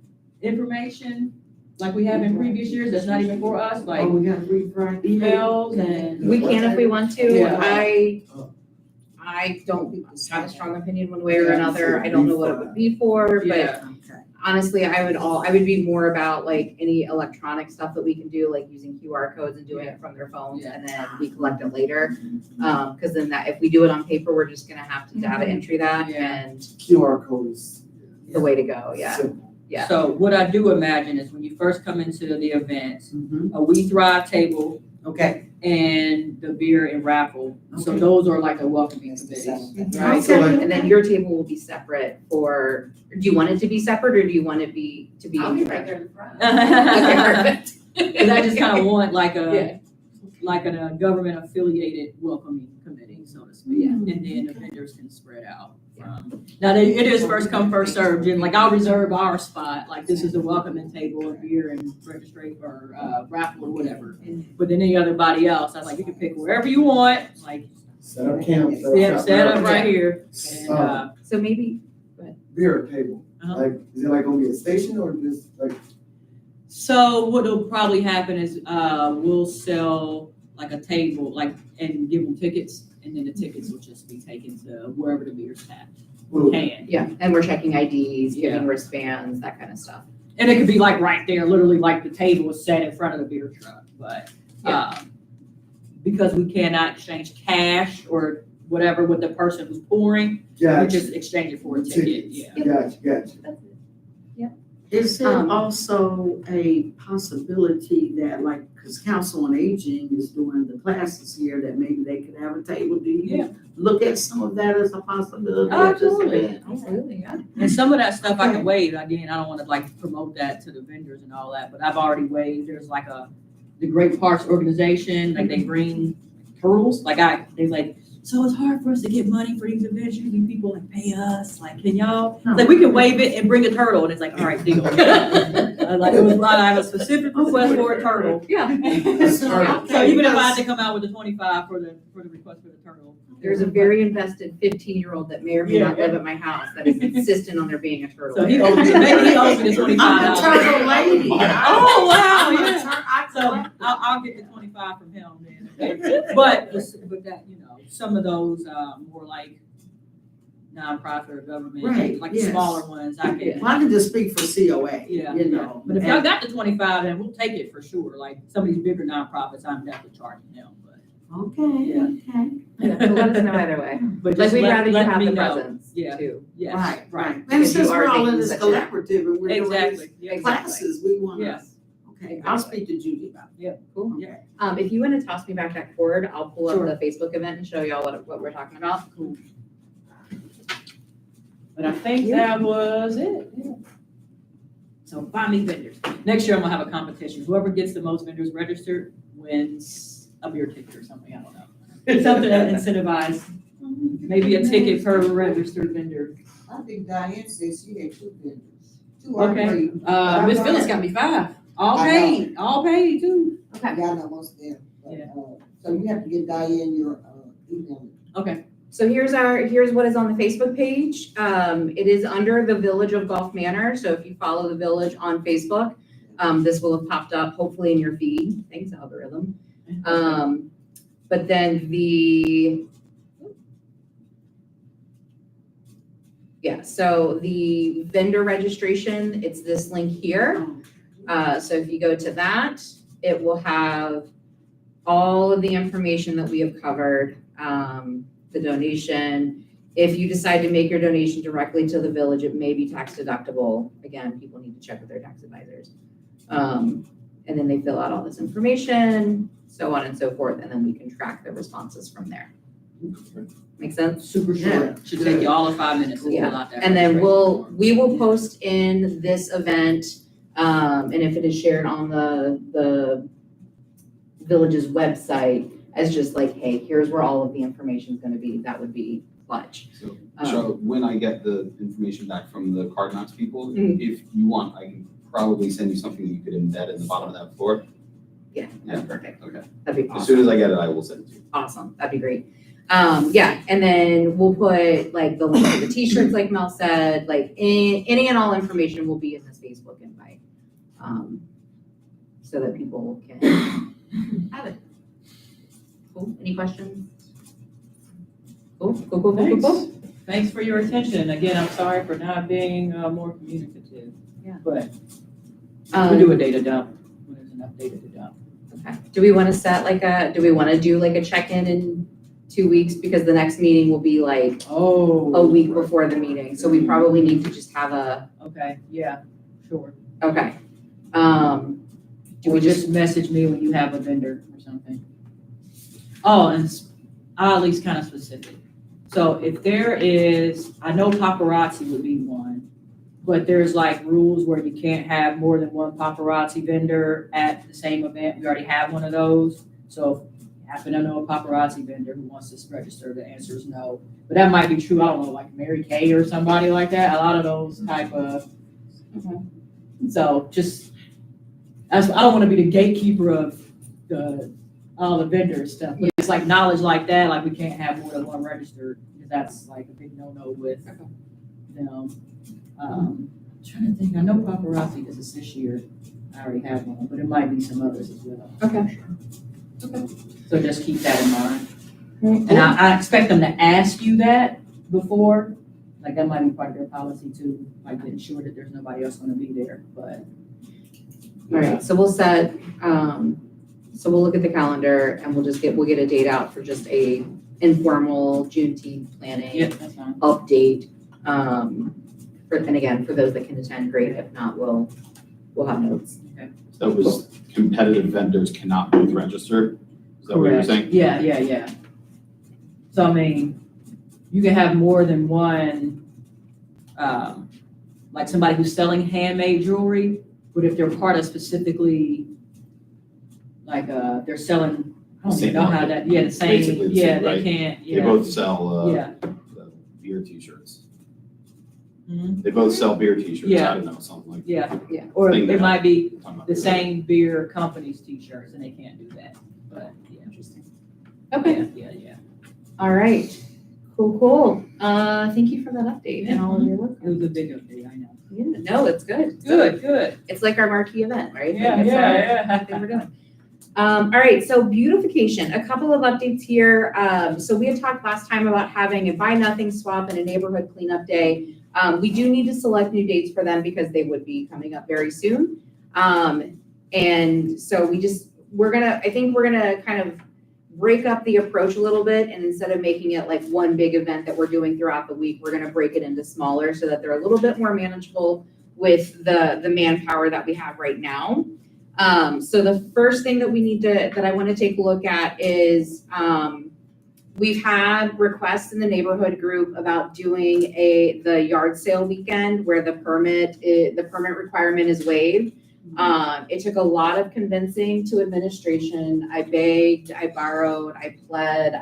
information like we have in previous years, that's not even for us, like Oh, we gotta rewrite emails and. we can if we want to. Yeah. I don't have a strong opinion one way or another. I don't know what it would be for, but Yeah, Okay. honestly, I would be more about like any electronic stuff that we can do, like using QR codes and doing it from their phones, and then we collect it later. Cause then that, if we do it on paper, we're just gonna have to data entry that, Yeah. and QR code is. the way to go, yeah. simple. Yeah. so what I do imagine is when you first come into the event, Mhm. a We Thrive table Okay. and the beer and raffle, so Okay. those are like a welcoming committee, right? So like, And then your table will be separate for, do you want it to be separate, or do you want it to be I'll be in right front? there in front. Okay, perfect. Cause I just kind of want like Yeah. a government affiliated welcoming committee, so to speak. Yeah. And then the vendors can spread out. Now, it is first come, first served, and like I'll reserve our spot, like this is the welcoming table of beer and registration or raffle or whatever. But then anybody else, I was like, you can pick wherever you want, like, set up camp. yeah, set up right here. And, So maybe, Beer table, Uh-huh. like, is it like gonna be a station or just like? So what'll probably happen is, we'll sell like a table, like, and give them tickets, and then the tickets will just be taken to wherever the beer's at. Can. yeah, and we're checking IDs, Yeah. giving wristbands, that kind of stuff. And it could be like right there, literally like the table is set in front of the beer truck, but, because we cannot exchange cash or whatever with the person who's pouring, we Gotcha, just exchange it for a ticket, yeah. gotcha. Is there Um, also a possibility that, like, because Council on Aging is doing the classes here, that maybe they could have a table? Do Yeah. you look at some of that as a possibility? Absolutely. Absolutely, yeah. And some of that stuff I can waive, again, I don't wanna like promote that to the vendors and all that, but I've already waived, there's like the Great Parks Organization, like they bring turtles, they like, so it's hard for us to get money for these events, usually people like pay us, like, can y'all, like, we can waive it and bring a turtle, and it's like, all right, deal. Like, it was, I have a specific request for a turtle. Yeah. So even if I had to come out with the 25 for the request for the turtle. There's a very invested 15-year-old that may or may not Yeah. live at my house that is insistent on there being a turtle. So he owes me, maybe he owes me the $25. I'm the turtle lady. Oh, wow, I'm a yeah. tur- I So collect- I'll get the 25 from him then. But that, some of those, more like nonprofit or government, Right, like the yes. smaller ones, I can. Well, I can just speak for COA, Yeah, you know. But if y'all got the 25, then we'll take it for sure. Like some of these bigger nonprofits, I'm definitely charging them, but. Okay, Yeah. okay. Yeah, so let us know either way. But Like, just we'd rather you let have me the know. presence Yeah. too. Yes, Right. right. And Because since you we're are all in making this such a- collaborative and we're doing Exactly. these Yeah. Exactly. classes, we wanna, Yes. Okay, I'll speak to Judy about it. Cool. Yeah. If you want to toss me back that cord, I'll pull up Sure. the Facebook event and show y'all what we're talking about. But I think that was it, yeah. So find me vendors. Next year I'm gonna have a competition. Whoever gets the most vendors registered wins a beer ticket or something, I don't know. Something that incentivized, maybe a ticket per registered vendor. I think Diane says she had 2 vendors. 2 Okay. or 3. Miss Phyllis got me 5, all paid too. Okay. Yeah, I know most of them. But, Yeah. So you have to get Diane your, email. Okay, So here's what is on the Facebook page. It is under the Village of Gulf Manor. So if you follow the village on Facebook, this will have popped up hopefully in your feed. Thanks, algorithm. But then so the vendor registration, it's this link here. So if you go to that, it will have all of the information that we have covered, the donation. If you decide to make your donation directly to the village, it may be tax deductible. Again, people need to check with their tax advisors. And then they fill out all this information, so on and so forth, and then we can track the responses from there. Make sense? super Yeah. short. Should take you all of 5 minutes to fill out that. And then registration we will form. post in this event, and if it is shared on the village's website as just like, hey, here's where all of the information is gonna be, that would be clutch. So, Um, so when I get the information back from the Card Knocks people, Mhm. if you want, I can probably send you something that you could embed in the bottom of that floor. Yeah, that's perfect. Okay. That'd be As awesome. soon as I get it, I will send it to you. Awesome, that'd be great. And then we'll put like the link to the t-shirts, like Mel said, like any and all information will be in this Facebook invite. So that people can have it. Cool, any questions? Cool. Thanks. Thanks for your attention. Again, I'm sorry for not being more communicative. Yeah. But we'll do a data dump when there's enough data to dump. Okay, do we wanna do we wanna do like a check-in in 2 weeks? Because the next meeting will be like Oh. a week before the meeting, so we probably need to just have Okay, yeah, sure. okay. Do Or we just, just message me when you have a vendor or something. Oh, and I'll at least kind of specific. So if there is, I know paparazzi would be one, but there's like rules where you can't have more than one paparazzi vendor at the same event. We already have one of those. So if you happen to know a paparazzi vendor who wants to register, the answer is no. But that might be true, I don't know, like Mary Kay or somebody like that, a lot of those type of. So just, I don't want to be the gatekeeper of all the vendor stuff. But it's like knowledge like that, like we can't have more than one registered, because that's like a big no-no with, trying to think, I know paparazzi does this year. I already have one, but it might be some others as well. okay. So just keep that in mind. And I expect them to ask you that before, like that might be part of their policy too, like ensure that there's nobody else gonna be there, but. All right, so we'll set, so we'll look at the calendar and we'll get a date out for just a informal Juneteenth planning Yeah, that's fine. update. And again, for those that can attend, great. If not, we'll have notes. So it was competitive vendors cannot both register? Is that what you're Correct. saying? Yeah. So I mean, you can have more than one, like somebody who's selling handmade jewelry, but if they're part of specifically, like, they're selling, I don't even know how that, the same, Basically the same, they right? can't, They both sell, Yeah. beer t-shirts. Mhm. They both sell beer t-shirts. Yeah. I don't know, something like. Yeah, Yeah. or Thing it that might be talking about the beer. same beer company's t-shirts, and they can't do that, but, yeah. Interesting. Okay, Yeah. all right. Cool. Thank you for that update and all of your work. It was a big update, I know. Yeah, no, it's good. Good. It's like our marquee event, right? Yeah, Like, it's yeah. thing we're doing. All right, so beautification, a couple of updates here. So we had talked last time about having a buy nothing swap and a neighborhood cleanup day. We do need to select new dates for them because they would be coming up very soon. And so I think we're gonna kind of break up the approach a little bit, and instead of making it like one big event that we're doing throughout the week, we're gonna break it into smaller so that they're a little bit more manageable with the manpower that we have right now. So the first thing that we need to, that I want to take a look at is, we've had requests in the neighborhood group about doing the yard sale weekend where the permit requirement is waived. It took a lot of convincing to administration. I begged, I borrowed, I pled,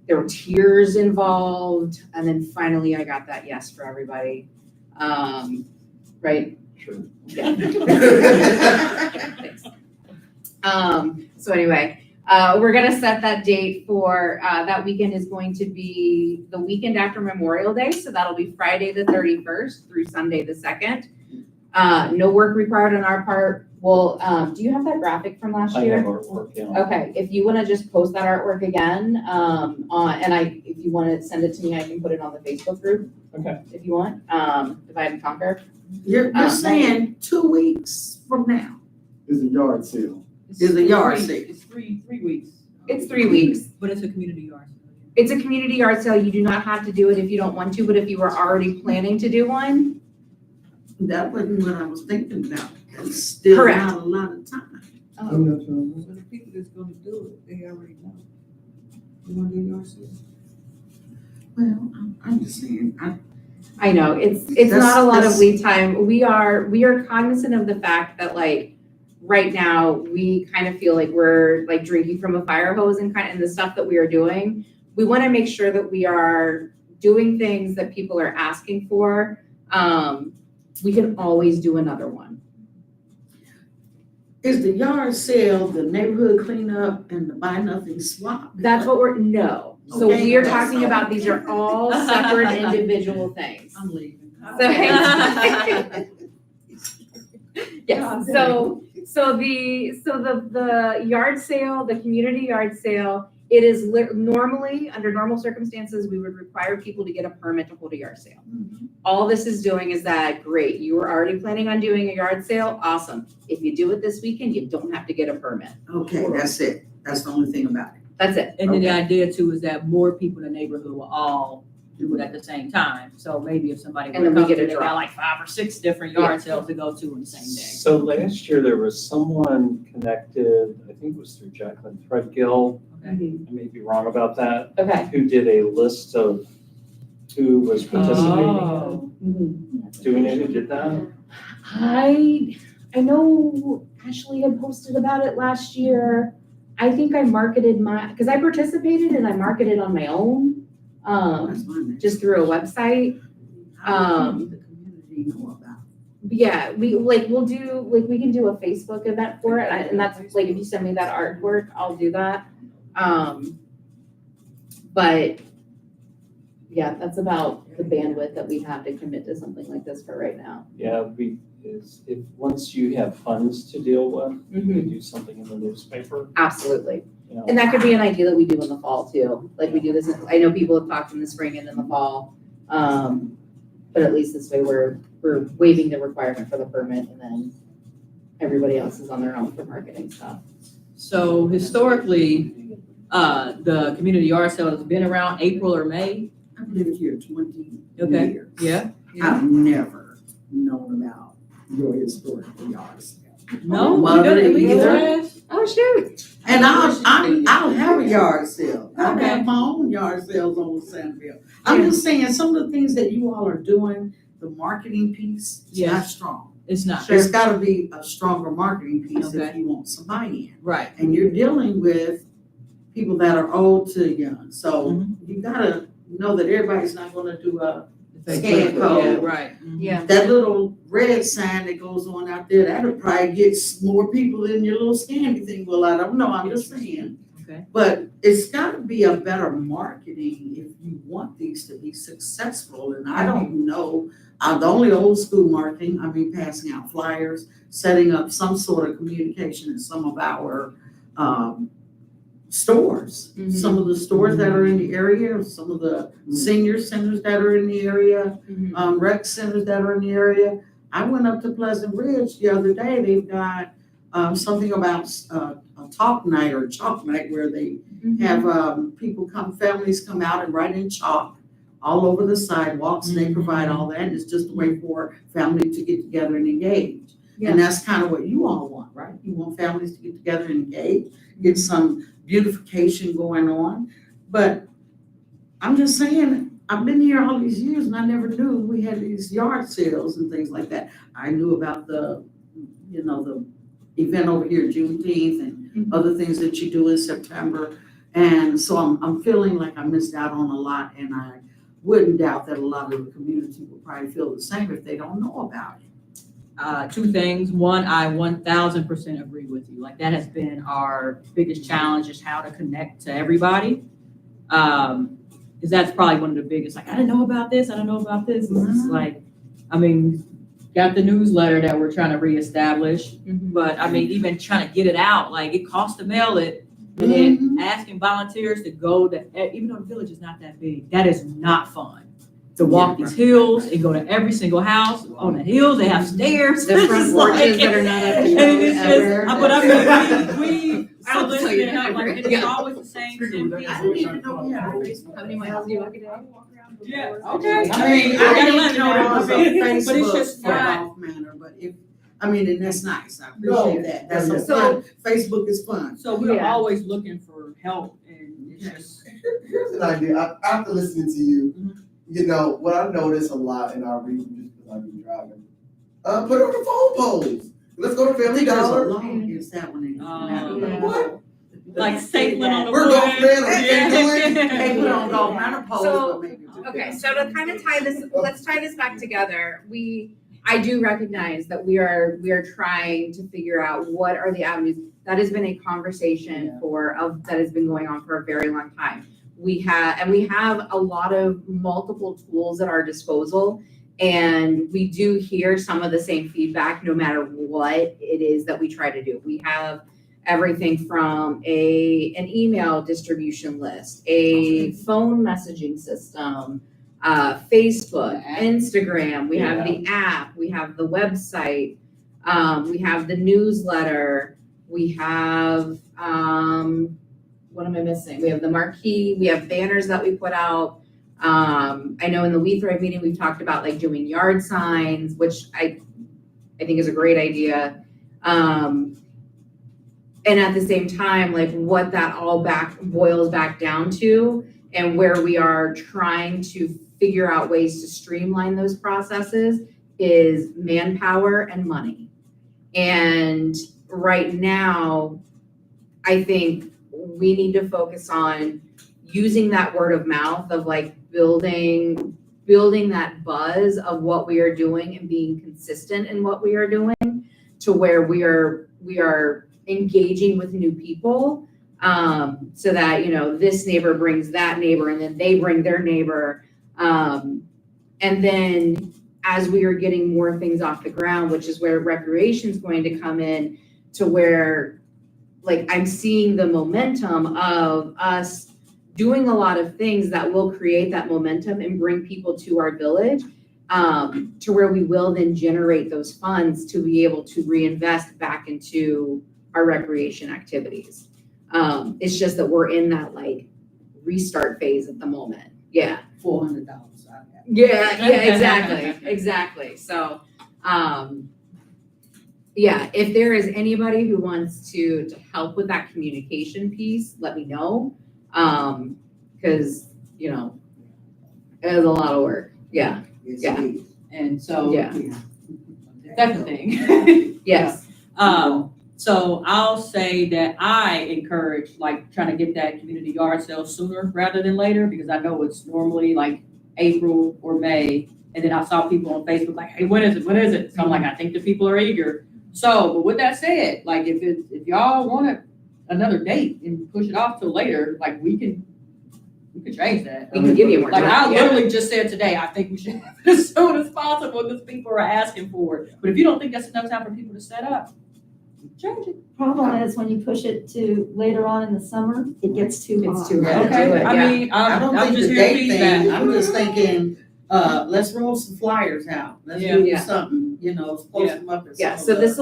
there were tears involved, and then finally I got that yes for everybody. Right? Sure. Yeah. Thanks. So anyway, we're gonna set that date for, that weekend is going to be the weekend after Memorial Day, so that'll be Friday the 31st through Sunday the 2nd. No work required on our part. Well, do you have that graphic from last I year? have artwork, yeah. Okay, if you wanna just post that artwork again, if you wanna send it to me, I can put it on the Facebook group. Okay. If you want, divide and conquer. You're saying 2 weeks from now It's a yard sale. is a yard sale. It's 3 weeks. It's 3 weeks. But it's a community yard. It's a community yard sale. You do not have to do it if you don't want to, but if you were already planning to do one, That wasn't what I was thinking about. It's still Correct. not a lot of time. But the people that's gonna do it, they already know. You wanna do your sale? Well, I'm just saying, I know, it's That's- not a lot of that's- lead time. We are cognizant of the fact that like, right now, we kind of feel like we're like drinking from a fire hose and the stuff that we are doing. We want to make sure that we are doing things that people are asking for. We can always do another one. is the yard sale the neighborhood cleanup and the buy nothing swap? That's what no. So Okay, we are that's talking all. about, these are all separate individual things. I'm leaving. So, yes, so the yard sale, the community yard sale, it is normally, under normal circumstances, we would require people to get a permit to hold a yard sale. All this is doing is that, great, you were already planning on doing a yard sale, awesome. If you do it this weekend, you don't have to get a permit. Okay, that's it. That's the only thing about it. That's it. And then the Okay. idea too is that more people in the neighborhood will all do it at the same time. So maybe if somebody And would then we come get to, a they draw. got like 5 or 6 different yard sales to go to in the same day. So last year, there was someone connected, I think it was through Jacqueline Threadgill, Okay. I may be wrong about that, Okay. who did a list of who was participating, Oh. doing it, who did that? I know Ashley had posted about it last year. I think I marketed because I participated and I marketed on my own, That's my next. just through a website. How do the community know about it? But yeah, we can do a Facebook event for it, and that's like, if you send me that artwork, I'll do that. But yeah, that's about the bandwidth that we have to commit to something like this for right now. Yeah, once you have funds to deal with, you Mhm. can do something in the newspaper, Absolutely. you know. And that could be an idea that we do in the fall too. Like we do this, I know people have talked in the spring and in the fall. But at least this way we're waiving the requirement for the permit, and then everybody else is on their own for marketing stuff. So historically, the community yard sale has been around April or May. I've lived here 20 Okay. years. Yeah. I've never known about your historical yard sale. No, Mother we did it either. last. Oh, shoot. And I'll have a yard sale. I've Okay. had my own yard sales on Sandville. I'm just saying, some of the things that you all are doing, the marketing piece, is not Yes. strong. It's not. There's gotta be a stronger marketing piece if Okay. you want some buy-in. Right. And you're dealing with people that are old to young, so Mm-hmm. you gotta know that everybody's not gonna do The Scan Facebook, code. Yeah, right. Mhm. Yeah. that little red sign that goes on out there, that'll probably get more people than your little scanny thing will. I don't know, I'm just saying. Okay. But it's gotta be a better marketing if you want these to be successful, and I don't know. The only old school marketing, passing out flyers, setting up some sort of communication in some of our, stores. Mhm. Some of the stores that are in the area, some of the senior centers that are in the area, Mhm. rec centers that are in the area. I went up to Pleasant Ridge the other day, they've got, something about, a talk night or chalk night where they have, families come out and write in chalk all over the sidewalks, and they provide all that, and it's just a way for family to get together and engage. And that's kind of what you all want, right? You want families to get together and engage, get some beautification going on. But I'm just saying, I've been here all these years and I never knew we had these yard sales and things like that. I knew about the event over here, Juneteenth, and other things that you do in September. And so I'm feeling like I missed out on a lot, and I wouldn't doubt that a lot of the community will probably feel the same if they don't know about it. Two things. One, I 1000% agree with you. Like, that has been our biggest challenge, is how to connect to everybody. Because that's probably one of the biggest, like, I didn't know about this, I don't know about this. It's like, I mean, got the newsletter that we're trying to reestablish, but I mean, even trying to get it out, like, it costs to mail it. And then asking volunteers to go to, even though the village is not that big, that is not fun. To walk these hills and go to every single house on the hills, they have stairs. The front porches that are not up to And code it's just, ever. but I mean, we I don't tell you solicited help, like, that. it's always the same I didn't even know we had a Facebook. How many miles do you walk a day? Yeah, okay. I mean, I gotta didn't let even you know there know, was a but it's Facebook just for not- Off Manor, but and that's nice, I appreciate that, that's No, so fun, Facebook is fun. So we're Yeah. always looking for help, and it's just, Here's an idea. After listening to you, you know, what I notice a lot in our region, just because I've been driving, put it on the phone poles. Let's go to I Family think there's a Dollar. law against that one. Yeah. What? like stapling on the We're wood. golf man, we can't do it. They put on golf menopause, So, but maybe. Okay, so to kind of tie this, let's tie this back together. I do recognize that we are trying to figure out what are the avenues. That has been a conversation that has been going on for a very long time. We have a lot of multiple tools at our disposal, and we do hear some of the same feedback no matter what it is that we try to do. We have everything from an email distribution list, a phone messaging system, Facebook, Instagram, we have the app, we have the website, we have the newsletter, we have, what am I missing? We have the marquee, we have banners that we put out. I know in the We Thrive meeting, we've talked about like doing yard signs, which I think is a great idea. And at the same time, like what that all boils back down to, and where we are trying to figure out ways to streamline those processes, is manpower and money. And right now, I think we need to focus on using that word of mouth of like building that buzz of what we are doing and being consistent in what we are doing, to where we are engaging with new people, so that, you know, this neighbor brings that neighbor and then they bring their neighbor. And then as we are getting more things off the ground, which is where recreation is going to come in, to where like I'm seeing the momentum of us doing a lot of things that will create that momentum and bring people to our village, to where we will then generate those funds to be able to reinvest back into our recreation activities. It's just that we're in that like restart phase at the moment. Yeah. $400. Yeah, exactly. So, yeah, if there is anybody who wants to help with that communication piece, let me know. Because, you know, it is a lot of work. Yeah, Yeah. And so, Yeah. that's the thing. yes. So I'll say that I encourage like trying to get that community yard sale sooner rather than later, because I know it's normally like April or May. And then I saw people on Facebook like, hey, when is it? So I'm like, I think the people are eager. So, but with that said, like if y'all want another date and push it off till later, like we can change that. We can give you more Like time. I literally just said today, I think we should have it as soon as possible because people are asking for it. But if you don't think that's enough time for people to set up, change it. Problem is when you push it to later on in the summer, it gets too hot. It's too hot. Okay, do it, I yeah. mean, I don't I'm think just the hearing date thing, feedback. I'm just thinking, let's roll some flyers out. Let's do Yeah. something, you know, post them up at some Yeah, of so the- this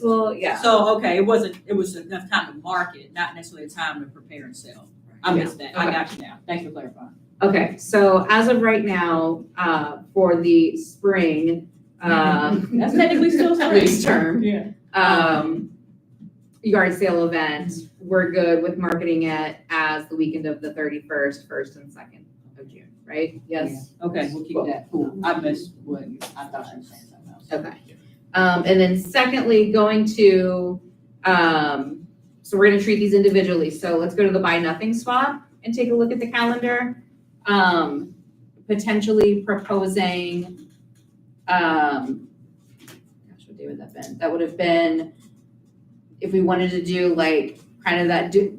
will Okay. yeah. So, okay, it was enough time to market, not necessarily a time to prepare and sell. I missed that. I Okay. got you now. Thanks for clarifying. Okay, so as of right now, for the spring, That's technically still Next spring. term. Yeah. Yard sale event, we're good with marketing it as the weekend of the 31st, 1st and 2nd of June, right? Yes? Okay, we'll keep that. Cool. I missed what I thought you were saying something else. Okay. And then secondly, going to, so we're gonna treat these individually. So let's go to the buy nothing swap and take a look at the calendar. Potentially proposing, gosh, what day would that been? That would have been, if we wanted to do like kind of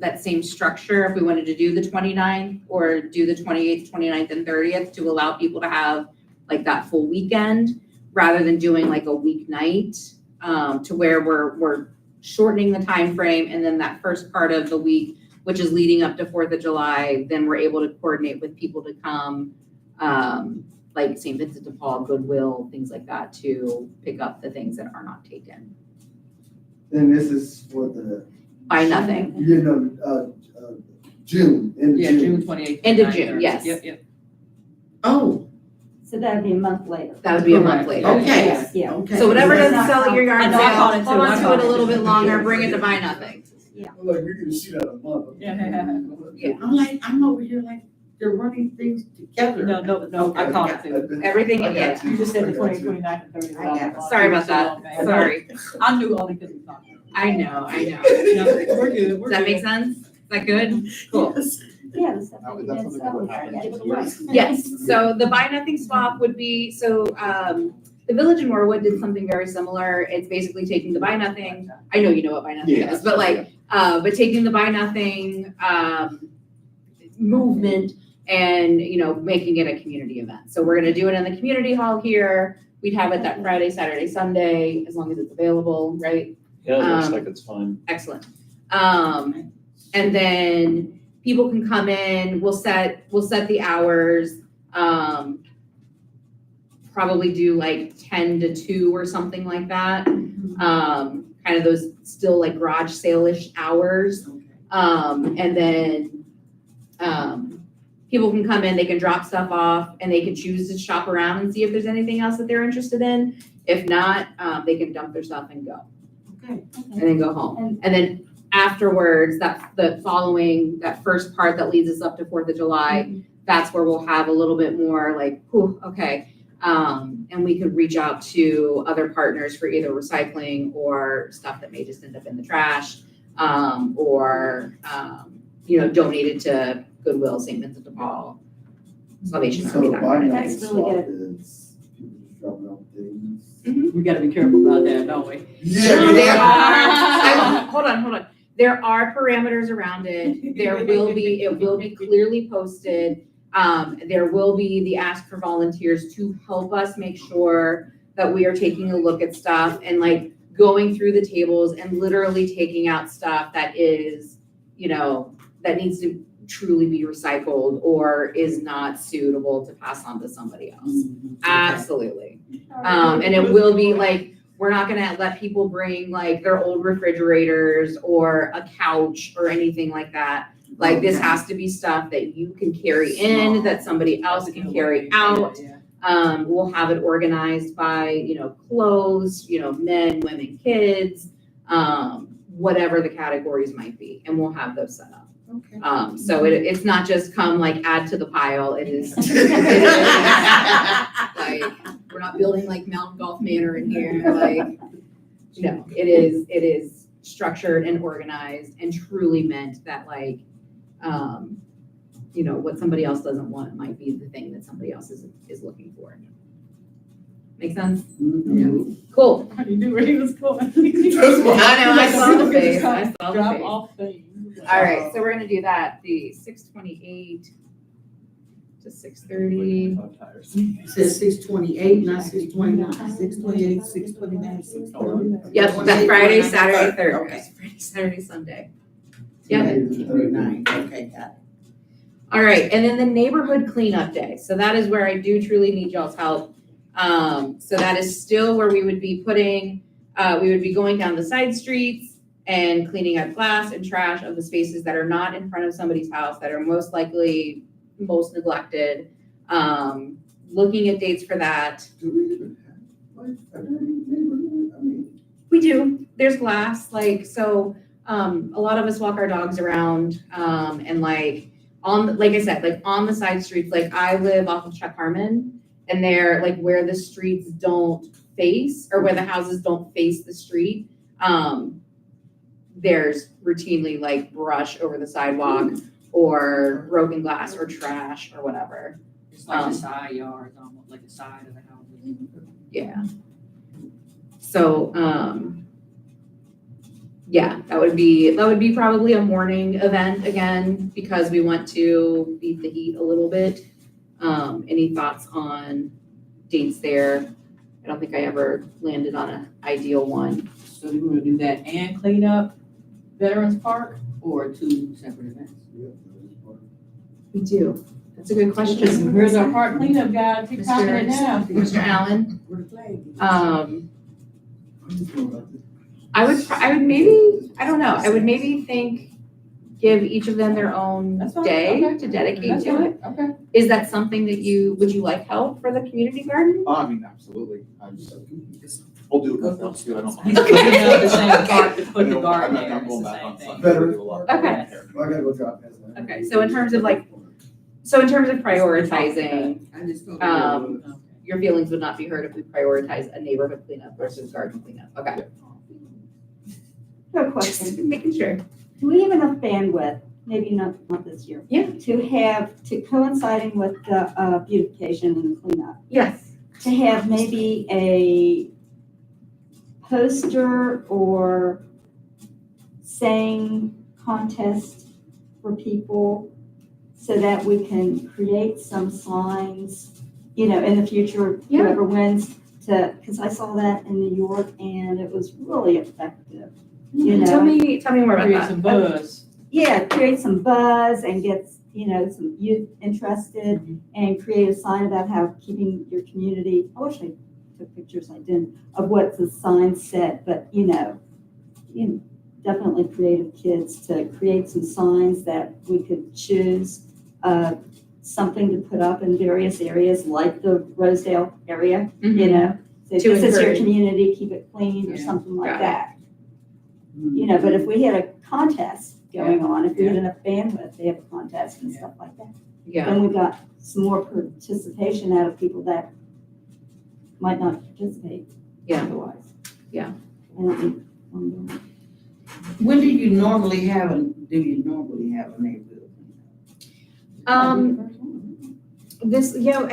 that same structure, if we wanted to do the 29th or do the 28th, 29th and 30th to allow people to have like that full weekend rather than doing like a weeknight, to where we're shortening the time frame, and then that first part of the week, which is leading up to 4th of July, then we're able to coordinate with people to come, like St. Vincent de Paul, Goodwill, things like that, to pick up the things that are not taken. And this is for the, Buy nothing. June, in Yeah, June. June 28th. End of 29th, June, 30th. yes. Yep. Oh, So that'd be a month later. That would be a month Correct. later. okay, Yes. Yeah. okay. So whatever That's doesn't not sell at your yard I know, I caught sale, it hold too, on I to caught it a it little too. bit longer, bring it to buy nothing. I'm like, we can see that a month. Yeah. Yeah. I'm over here like, they're running things together. No, I caught it too. Everything, I got yeah. You just said the I got 20th, you. 29th, and 30th. I got it. Sorry about that. Sorry. I knew only because we talked. I know. No, we're good, we're Does that make good. sense? Is that good? Cool. Yes. Yeah, the stuff That that was- you that's didn't something sell, that would we happen gotta give it next away. Yes, so the buy nothing swap would be, so, the Village in Norwood did something very similar. It's basically taking the buy nothing, I know you know what buy nothing Yeah. is, but like, but taking the buy nothing, movement and, making it a community event. So we're gonna do it in the community hall here. We'd have it that Friday, Saturday, Sunday, as long as it's available, right? Yeah, it looks like it's fine. Excellent. And then people can come in, we'll set the hours, probably do like 10 to 2 or something like that. Kind of those still like garage sale-ish hours. And then, people can come in, they can drop stuff off, and they can choose to shop around and see if there's anything else that they're interested in. If not, they can dump their stuff and go. Okay. And then go home. And then afterwards, that first part that leads us up to 4th of July, that's where we'll have a little bit more like, whew, okay. And we could reach out to other partners for either recycling or stuff that may just end up in the trash, or donated to Goodwill, St. Vincent de Paul, Salvation So Army, the that kind of buying thing. That's really swap good. is people just dropping off things. We gotta be careful about that, don't we? There are, hold on. There are parameters around it. It will be clearly posted. There will be the ask for volunteers to help us make sure that we are taking a look at stuff and like going through the tables and literally taking out stuff that is, that needs to truly be recycled or is not suitable to pass on to somebody else. Absolutely. And it will be like, we're not gonna let people bring like their old refrigerators or a couch or anything like that. Like this Okay. has to be stuff that you can carry in, that somebody else can carry out. We'll have it organized by, clothes, men, women, kids, whatever the categories might be, and we'll have those set up. Okay. So it's not just come like add to the pile, it is, like, we're not building like Mountain Golf Manor in here, like, no, it is structured and organized and truly meant that like, what somebody else doesn't want might be the thing that somebody else is looking for. Make sense? Cool. I knew where he was going. I know, I saw the face, I saw the Drop face. off things. All right, so we're gonna do that, the 6:28 to 6:30. It says 6:28, not 6:29. 6:28, 6:29, 6:30. Yep, that Friday, Saturday, Okay. Thursday, Friday, Saturday, Sunday. Yep. 39, okay, got it. All right, and then the neighborhood cleanup day. So that is where I do truly need y'all's help. So that is still where we would be going down the side streets and cleaning up glass and trash of the spaces that are not in front of somebody's house, that are most likely most neglected. Looking at dates for that. Do we even have like a dirty neighborhood? I mean, We do. There's glass, like, so, a lot of us walk our dogs around, and like, like I said, like on the side streets, like I live off of Chuck Harmon, and they're like where the streets don't face, or where the houses don't face the street, there's routinely like brush over the sidewalk, or broken glass, or trash, or whatever. It's like the side yards, almost like the side of the houses. Yeah. So, yeah, that would be probably a morning event again, because we want to beat the heat a little bit. Any thoughts on dates there? I don't think I ever landed on an ideal one. So you wanna do that and clean up Veterans Park, or two separate events? We do. That's a good question. Here's our park cleanup guy, keep talking it down. Mr. Allen, Where the flag is. I would maybe, I don't know, I would maybe think, give each of them their own That's fine, day okay. to dedicate That's to fine, it. okay. Is that something that would you like help for the community garden? I mean, absolutely. We'll do it with them too. I don't He's mind. putting up the same park to put I the know, garden I'm there, not going it's the back same on thing. Sunday. Better. We do a lot of Okay. work there. I gotta go drop past that. Okay, so in terms of prioritizing, I just told um, your feelings would not be hurt if we prioritize a neighborhood cleanup versus garden cleanup. Okay, No question. making sure. Do we have enough bandwidth, maybe not this year? Yeah. To coinciding with the beautification and cleanup, Yes. to have maybe a poster or saying contest for people so that we can create some signs, in the future, Yeah. whoever wins, because I saw that in New York and it was really effective. Tell me more about Create that. some buzz. Yeah, create some buzz and get, some youth interested and create a sign about how keeping your community, I wish I took pictures, I didn't, of what the sign said, but, definitely creative kids to create some signs that we could choose, something to put up in various areas like the Rosedale area, Mhm. So To this is your encourage. community, keep it clean or Yeah. something like Got it. that. But if we had a contest going on, if we had enough bandwidth, they have a contest and stuff like that. Yeah, Then we got some more participation out of people that might not participate Yeah. otherwise. Yeah. I don't think, um, When do you normally have a neighborhood? I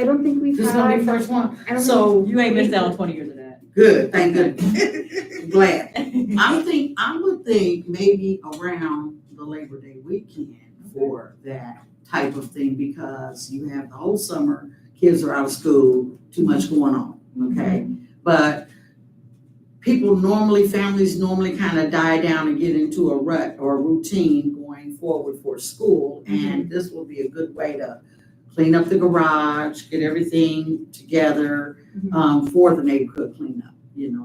don't think we've This is gonna be had. the first one? I don't So, You ain't missed out on 20 years of that. good, thank goodness. Glad. I would think maybe around the Labor Day weekend for that type of thing, because you have the whole summer, kids are out of school, too much going on, okay? But families normally kind of die down and get into a rut or a routine going forward for school. And this will be a good way to clean up the garage, get everything together, for the neighborhood cleanup.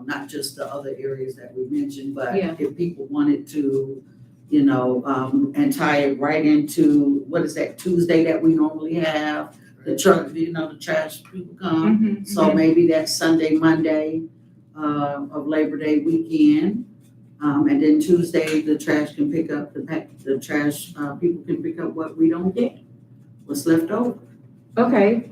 Not just the other areas that we mentioned, but Yeah. if people wanted to, and tie it right into, what is that Tuesday that we normally have? The truck, the trash people come. Mhm. So maybe that's Sunday, Monday, of Labor Day weekend. And then Tuesday, the trash can pick up, the trash, people can pick up what we don't get, what's left over. Okay,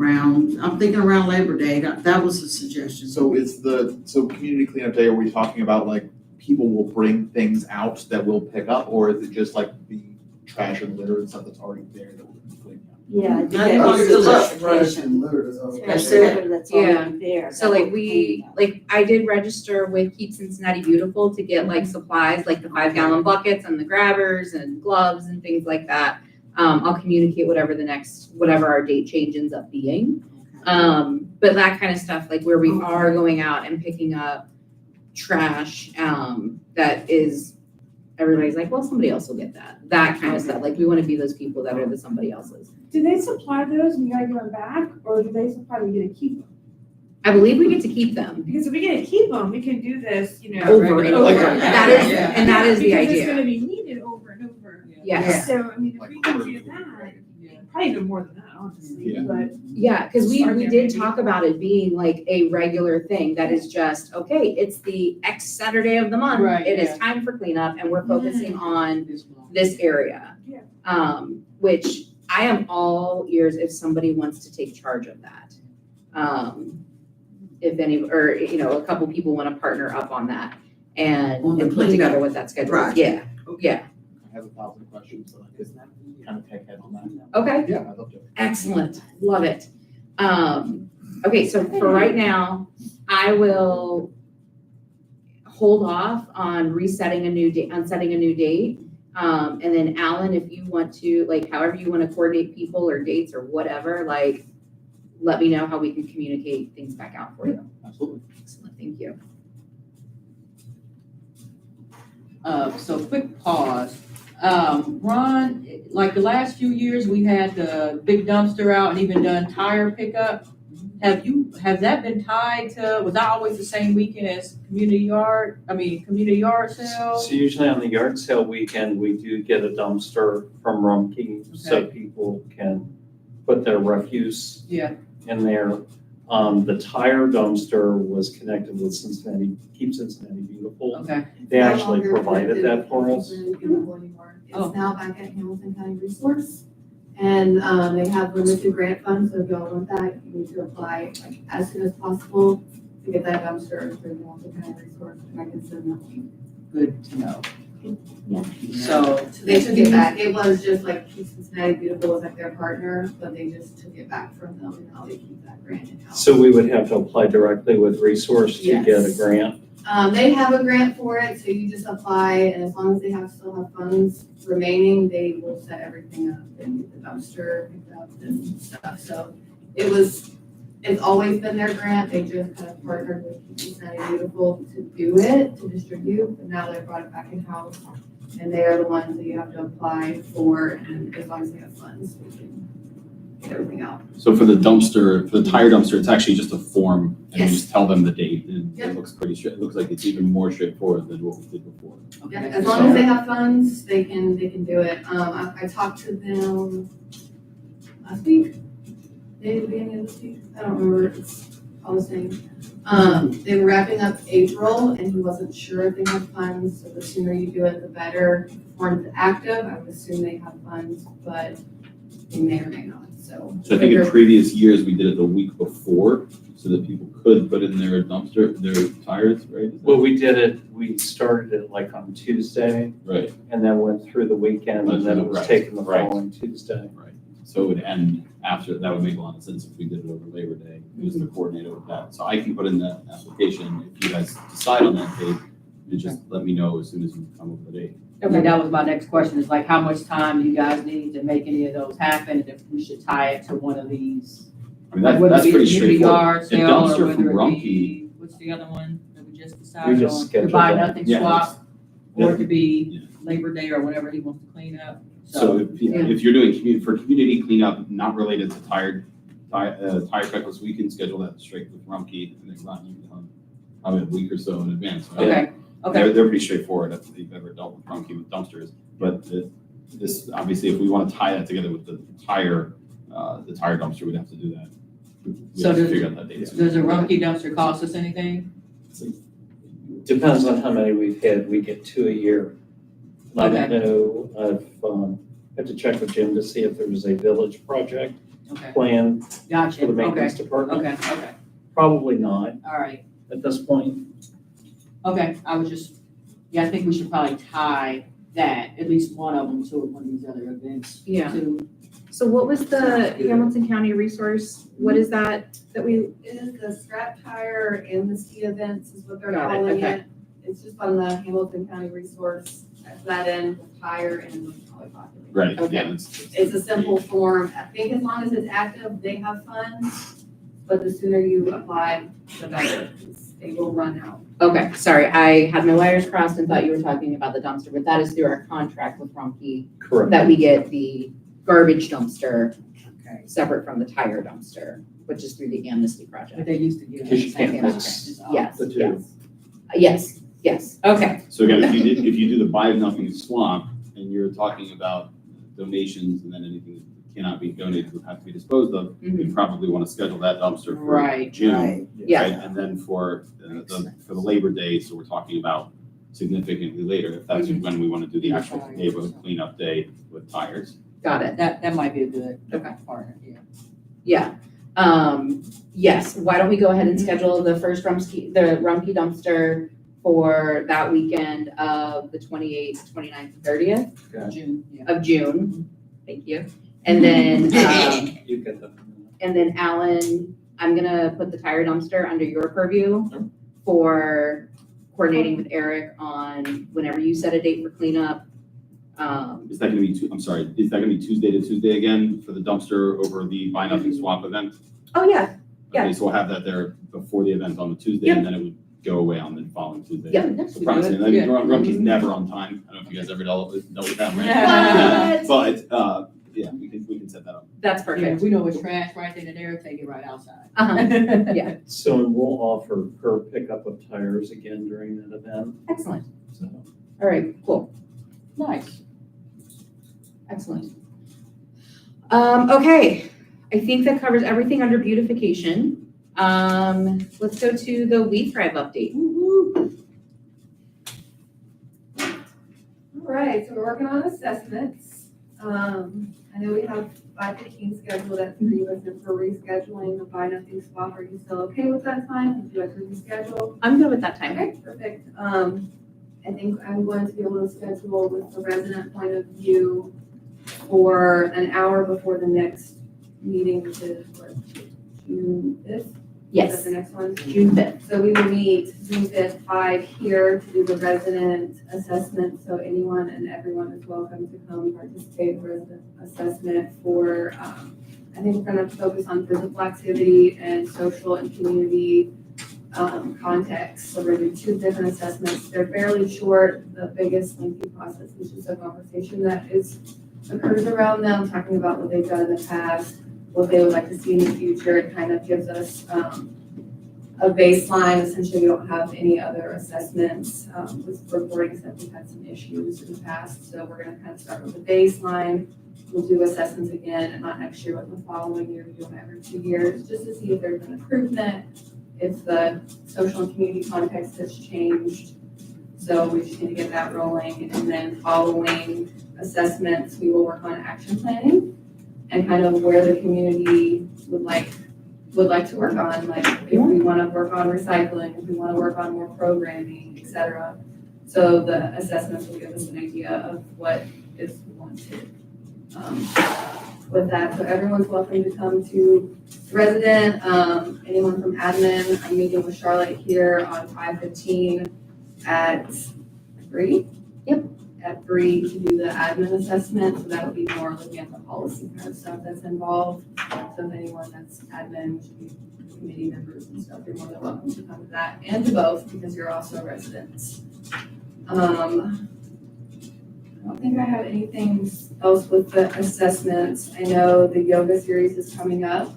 I'm thinking around Labor Day, that was a suggestion. So community cleanup day, are we talking about like people will bring things out that we'll pick up, or is it just like the trash and litter and stuff that's already there that we're cleaning up? Yeah. I think Now, that you was can the look. justification. and litter, that's all. Trash That's it. litter that's Yeah. already there. so that like we're cleaning up. I did register with Keep Cincinnati Beautiful to get like supplies, like the 5-gallon buckets and the grabbers and gloves and things like that. I'll communicate whatever our date change ends up being. But that kind of stuff, like where we are going out and picking up trash, that is, everybody's like, well, somebody else will get that. That kind of stuff. Like we want to be those people that are the somebody else's. Do they supply those and you gotta give them back, or do they supply and we get to keep them? I believe we get to keep them Because if we get to keep them, we can do this, over and over. Like, That is, yeah. and that is the Because it's idea. gonna be needed over and over. Yes. So, I mean, if Like we can quarterly, do that, right? probably no more than that, honestly, Yeah. but Yeah, because we Start there, did maybe. talk about it being like a regular thing that is just, okay, it's the X Saturday of the month. Right, It is yeah. time for cleanup and we're focusing on This one. this area. Yeah. Which I am all ears if somebody wants to take charge of that. If any, or, you know, a couple people want to partner up on that and On the put together cleanup what that schedule is. project. Yeah, yeah, I have 1,000 questions, so I could kind of take head on that. okay. Yeah, I'd love to. Excellent, love it. Okay, so for right now, I will hold off on resetting a new date, on setting a new date. And then Alan, if you want to, like, however you want to coordinate people or dates or whatever, like, let me know how we can communicate things back out for you. Absolutely. Excellent, thank you. So quick pause. Ron, like the last few years, we had the big dumpster out and even done tire pickup. Has that been tied to, was that always the same weekend as community yard sale? So usually on the yard sale weekend, we do get a dumpster from Rumpke, so people can put their refuse Yeah, in there. The tire dumpster was connected with Cincinnati, Keep Cincinnati Beautiful. okay. They No actually longer provided that connected for with us. Cincinnati Beautiful anymore. Oh. It's now back at Hamilton County Resource. And they have limited grant funds, so if y'all want that, you need to apply like as soon as possible to get that dumpster through Hamilton County Resource, and I can send that link. Good to know. Yeah. So, So they took it back. It was just like Keep Cincinnati Beautiful was like their partner, but they just took it back from them and now they keep that grant in-house. So we would have to apply directly with Resource to get a Yes. grant. They have a grant for it, so you just apply, and as long as they still have funds remaining, they will set everything up and get the dumpster picked up and stuff. So it's always been their grant, they just kind of partnered with Keep Cincinnati Beautiful to do it, to distribute, but now they brought it back in-house. And they are the ones that you have to apply for, and as long as they have funds, we can get everything out. So for the dumpster, for the tire dumpster, it's actually just a form and you Yes. just tell them the date and Yep. it looks pretty straight. It looks like it's even more straightforward than what we did before. Yeah, okay. as long as they have funds, they can do it. I talked to them last week, maybe the beginning of this week, I don't remember, it's all the same. They were wrapping up April and he wasn't sure if they had funds, so the sooner you do it, the better. Once it's active, I would assume they have funds, but they may or may not, so. So I think in previous years, we did it the week before so that people could put in their dumpster, their tires, right? Is that- Well, we started it like on Tuesday Right, and then went through the weekend and then it was Right, taken the right. following Tuesday. right. So it would end after, that would make a lot of sense if we did it over Labor Day, just to coordinate with that. So I can put in that application. If you guys decide on that date, you just let me know as soon as you come up with a date. Okay, that was my next question, is like, how much time do you guys need to make any of those happen? And if we should tie it to one of these, I mean, like, that, whether that's it be pretty a community straightforward. yard The sale, or dumpster from whether it Rumpke, be, what's the other one that we just We decided just on? To scheduled buy that. nothing Yeah, swap, or to be Yeah. Labor Day or whatever he wants to clean up. so if you're doing for community cleanup, not related to tire checklist, we can schedule that straight with Rumpke and then run you probably a week or so in advance, right? Okay, okay, They're pretty straightforward if you've ever dealt with Rumpke with dumpsters. But this, obviously, if we want to tie that together with the tire dumpster, we'd have to do that. We So have to does- figure out that date. does a Rumpke dumpster cost us anything? Depends on how many we've had. We get 2 a year. And I don't know, I've had to check with Jim to see if there was a village project Okay, plan gotcha, for the okay, maintenance department. okay, okay, Probably not all right, at this point. okay, I was just, yeah, I think we should probably tie that, at least one of them to one of these other events. Yeah. too. So what was the Hamilton County Resource? What is that we, It is the scrap tire and the ski events is what they're Got it, calling okay. it. It's just on the Hamilton County Resource, that's that end with tire and with polypropylene. Right, Okay. yeah. It's a simple form. I think as long as it's active, they have funds, but the sooner you apply, the better. 'Cause they will run out. okay, sorry, I had my wires crossed and thought you were talking about the dumpster, but that is through our contract with Rumpke Correct. that we get the garbage dumpster Okay, separate from the tire dumpster, which is through the Amnesty but Project. they used to give us. Because you can't Okay. mix Yes, the two. yes. Yes, yes, okay, So again, if you do the buy nothing swap and you're talking about donations and then anything cannot be donated, would have to be disposed of, we probably want to schedule that dumpster for Right. June. Right. Yeah. Right? And then for for the Labor Day, so we're talking about significantly later, if that's when we want to do the actual neighborhood cleanup day with tires. Got it. That might be a good Okay. partner, yeah. Yeah. Yes, why don't we go ahead and schedule the first Rumpke dumpster for that weekend of the 28th, 29th, 30th June, yeah. of June. Thank you. And then, You get that. and then Alan, I'm gonna put the tire dumpster under your purview Sure. for coordinating with Eric on whenever you set a date for cleanup. Is that gonna be, I'm sorry, is that gonna be Tuesday to Tuesday again for the dumpster over the buy nothing swap event? Oh, yeah, Yeah. Okay, so we'll have that there before the event on the Tuesday, and then it would go away on the following Tuesday. Yeah. So promising, I mean, Rumpke's never on time, I don't know if you guys ever dealt with that, right? But, yeah, we can set that up. that's Yeah, perfect. we know it's trash right then and there, take it right outside. Uh-huh. Yeah. So we'll offer her pickup of tires again during that event, Excellent. so. All right, cool. Nice. Excellent. Okay, I think that covers everything under beautification. Let's go to the We Thrive update. All right, so we're working on assessments. I know we have 5:15 scheduled at 3, looking for rescheduling the buy nothing swap. Are you still okay with that time? Would you like to reschedule? I'm good with that time. Okay, perfect. I think I'm going to be able to schedule with the resident point of view for an hour before the next meeting, which is what, June 5th? Is that Yes, the next one? June 5th. So we will meet June 5th, 5 here to do the resident assessment. So anyone and everyone is welcome to come participate in the resident assessment for, I think we're going to focus on physical activity and social and community context. So we're going to do 2 different assessments. They're fairly short. The biggest lengthy process is just a conversation that occurs around them, talking about what they've done in the past, what they would like to see in the future. It kind of gives us a baseline. Essentially, we don't have any other assessments with reporting that we've had some issues in the past. So we're going to kind of start with a baseline. We'll do assessments again, and not next year, but the following year. We do them every 2 years, just to see if there's an improvement, if the social and community context has changed. So we just need to get that rolling. And then following assessments, we will work on action planning and kind of where the community would like to work on, like if we want to work on recycling, if we want to work on more programming, et cetera. So the assessments will give us an idea of what is wanted. With that, so everyone's welcome to come to resident, anyone from admin. I'm meeting with Charlotte here on 5:15 at 3. Yep. At 3 to do the admin assessment, so that would be more looking at the policy kind of stuff that's involved. So if anyone that's admin, which would be committee members and stuff, you're more than welcome to come to that, and to both, because you're also residents. I don't think I have anything else with the assessments. I know the yoga series is coming up.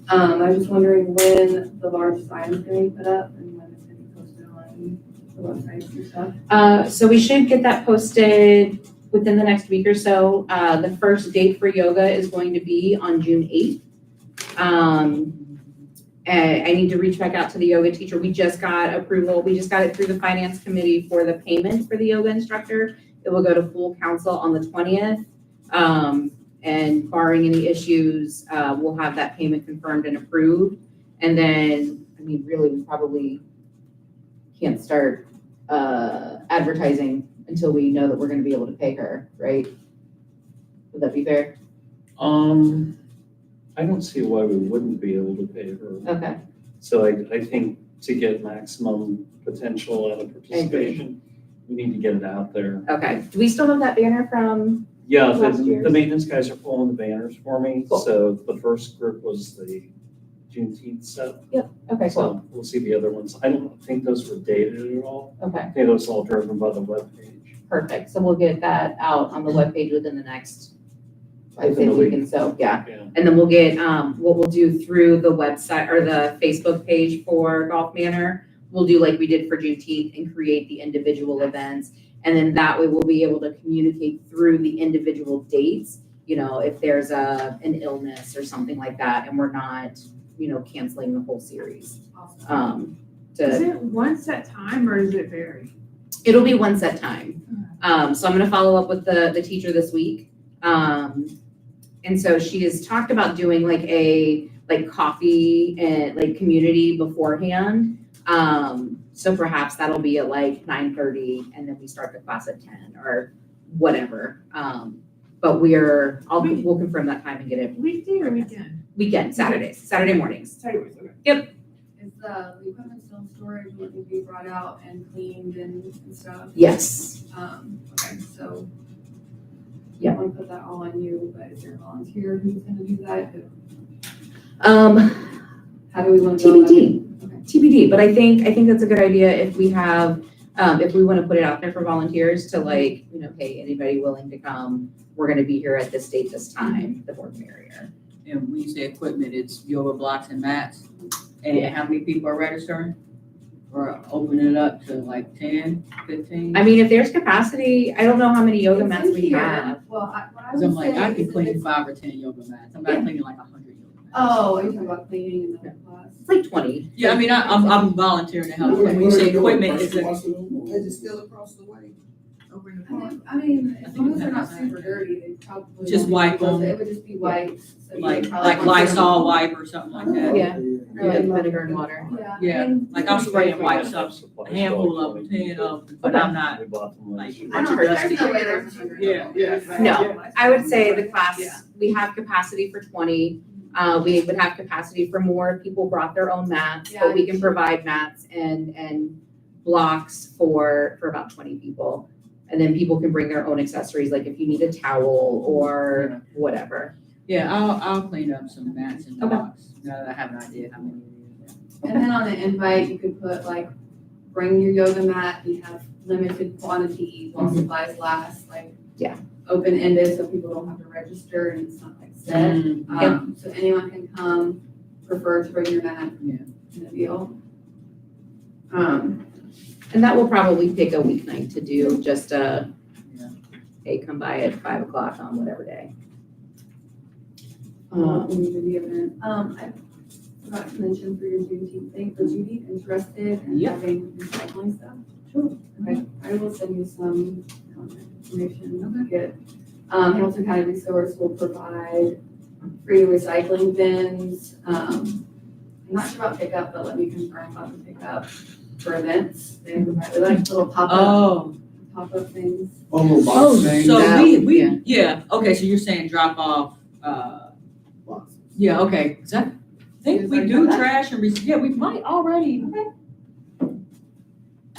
I was just wondering when the large sign is going to be put up and when it's going to be posted on the websites and stuff. So we should get that posted within the next week or so. The first date for yoga is going to be on June 8th. I need to reach back out to the yoga teacher. We just got approval. We just got it through the finance committee for the payment for the yoga instructor. It will go to full council on the 20th. And barring any issues, we'll have that payment confirmed and approved. And then, I mean, really, we probably can't start advertising until we know that we're going to be able to pay her, right? Would that be fair? I don't see why we wouldn't be able to pay her. Okay. So I think to get maximum potential out of participation, we need to get it out there. Okay. Do we still have that banner from? Yeah, Last the year's? maintenance guys are pulling the banners for me. Cool. So the first group was the Juneteenth set. Okay, cool. So we'll see the other ones. I don't think those were dated at all. Okay, I think those all driven by the webpage. perfect. So we'll get that out on the webpage within the next, I'd Within say, a week week. and so, yeah. Yeah. And then we'll get, what we'll do through the website or the Facebook page for Golf Manor, we'll do like we did for Juneteenth and create the individual events. And then that way we'll be able to communicate through the individual dates if there's an illness or something like that, and we're not, canceling the whole series. Awesome. Is it one set time or does it vary? It'll be one set time. So I'm gonna follow up with the teacher this week. And so she has talked about doing like coffee and like community beforehand. So perhaps that'll be at like 9:30 and then we start the class at 10 or whatever. But we'll confirm that time and get it Weekday or weekend? weekend, Saturday mornings. Saturdays, okay. Is the equipment still in storage, will it be brought out and cleaned and stuff? Yes. Okay, so. Yeah. I want to put that all on you, but is there a volunteer who's gonna do that? How do we want to go about it? TBD. Okay. TBD, but I think that's a good idea if we have, if we want to put it out there for volunteers to hey, anybody willing to come, we're gonna be here at this date, this time, the more the merrier. And when you say equipment, it's yoga blocks and mats. And how many people are registering? Or opening it up to like 10, 15? I mean, if there's capacity, I don't know how many yoga It's mats in we here. have. Well, what I Cause I'm would like, say I is can if clean it's- 5 or 10 yoga mats. I'm not cleaning like 100 yoga mats. Oh, you're talking about cleaning in the class. It's like 20. Yeah, I mean, I'm volunteering to help. When you say equipment, it's a, Is it still across the way? Over in the park? I mean, as I think long we as they're have not that. super dirty, they probably. Just won't be wipe close. them. It would just be wipes. So you like would probably want to- Lysol wipe or something like that. Yeah. Or like vinegar and water. Yeah. Yeah, I mean, like I'm spraying We wipes have up, supplies a for handful like of them, 20 10 of them, but I'm not, We bought them like, last year. I don't, Bunch of there's no way dusty. there's. Yeah, No, I would say the class, Yeah. we have capacity for 20. We would have capacity for more if people brought their own mats, but we can provide mats and blocks for about 20 people. And then people can bring their own accessories, like if you need a towel or whatever. yeah, I'll clean up some mats and Okay. blocks, now that I have an idea how many it is. And then on the invite, you could put like, bring your yoga mat, we have limited quantity while supplies last, like. Yeah. Open-ended, so people don't have to register and it's not like set. Mm, So anyone can come, prefer to bring your mat. Yeah. In the deal. And that will probably take a weeknight to do, just Yeah. hey, come by at 5 o'clock on whatever day. When you do the event. I forgot to mention for your Juneteenth thing, would you be interested in Yeah. having recycling stuff? Sure. Okay, I will send you some contact information. Get, Hamilton County Resource will provide free recycling bins. I'm not sure about pickup, but let me confirm about the pickup for events. They provide, they're like little pop-up things. Oh, little Oh, box thing. so That- we, yeah, okay, so you're saying drop off, Box. yeah, okay, 'cause I think we do trash and, yeah, we might already.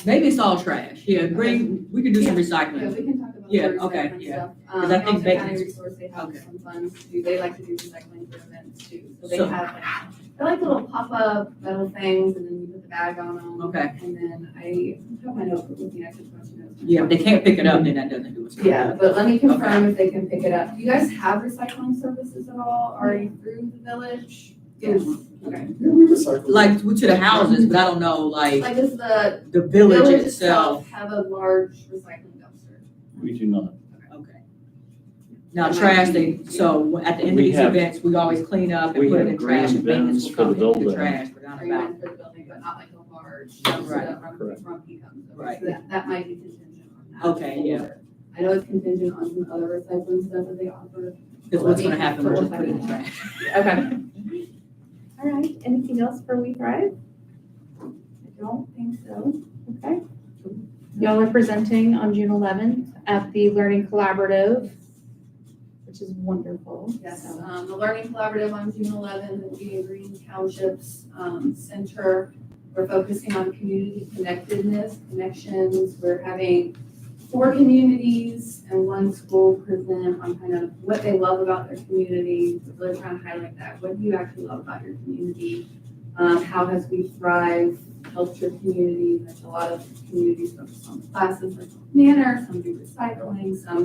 Maybe it's all trash, yeah, we could do some Yeah, recycling. we can talk about Yeah, the okay, recycling yeah. stuff. 'Cause I think Hamilton County Bacon's- Resource, they have okay. some funds to, they like to do recycling for events too. So they So- have like, they're like little pop-up metal things and then you put the bag on them. Okay. And then I have my notebook with me, I can punch notes. Yeah, if they can't pick it up, then that doesn't do us. Yeah, but let me confirm if they can pick it up. Do you guys have recycling services at all? Are you through the village? Yes. Okay. Yeah, we recycle. Like to the houses, but I don't know, like Like, does the the village village itself. itself have a large recycling dumpster? We do not. Okay. Now trash, so at the end of We these have- events, we always clean up and we put it have in trash and green maintenance bins will for the come into the building. trash, but not Or you about. went for the building, but not like a large, Right. so that Correct. Rumpke comes over. Right. So that might be contingent on that. Okay, yeah. I know it's contingent on some other recycling stuff that they offer. Because what's gonna happen, we'll just put it in the trash. Okay. All right, anything else for We Thrive? I don't think so. Okay. Y'all are presenting on June 11th at the Learning Collaborative, which is wonderful. Yes, So, the Learning Collaborative on June 11th will be in Green Township's center. We're focusing on community connectedness, connections. We're having 4 communities and 1 school present on kind of what they love about their community. We're really trying to highlight that. What do you actually love about your community? How has We Thrive helped your community? There's a lot of communities focused on classes like Manor, some do recycling, some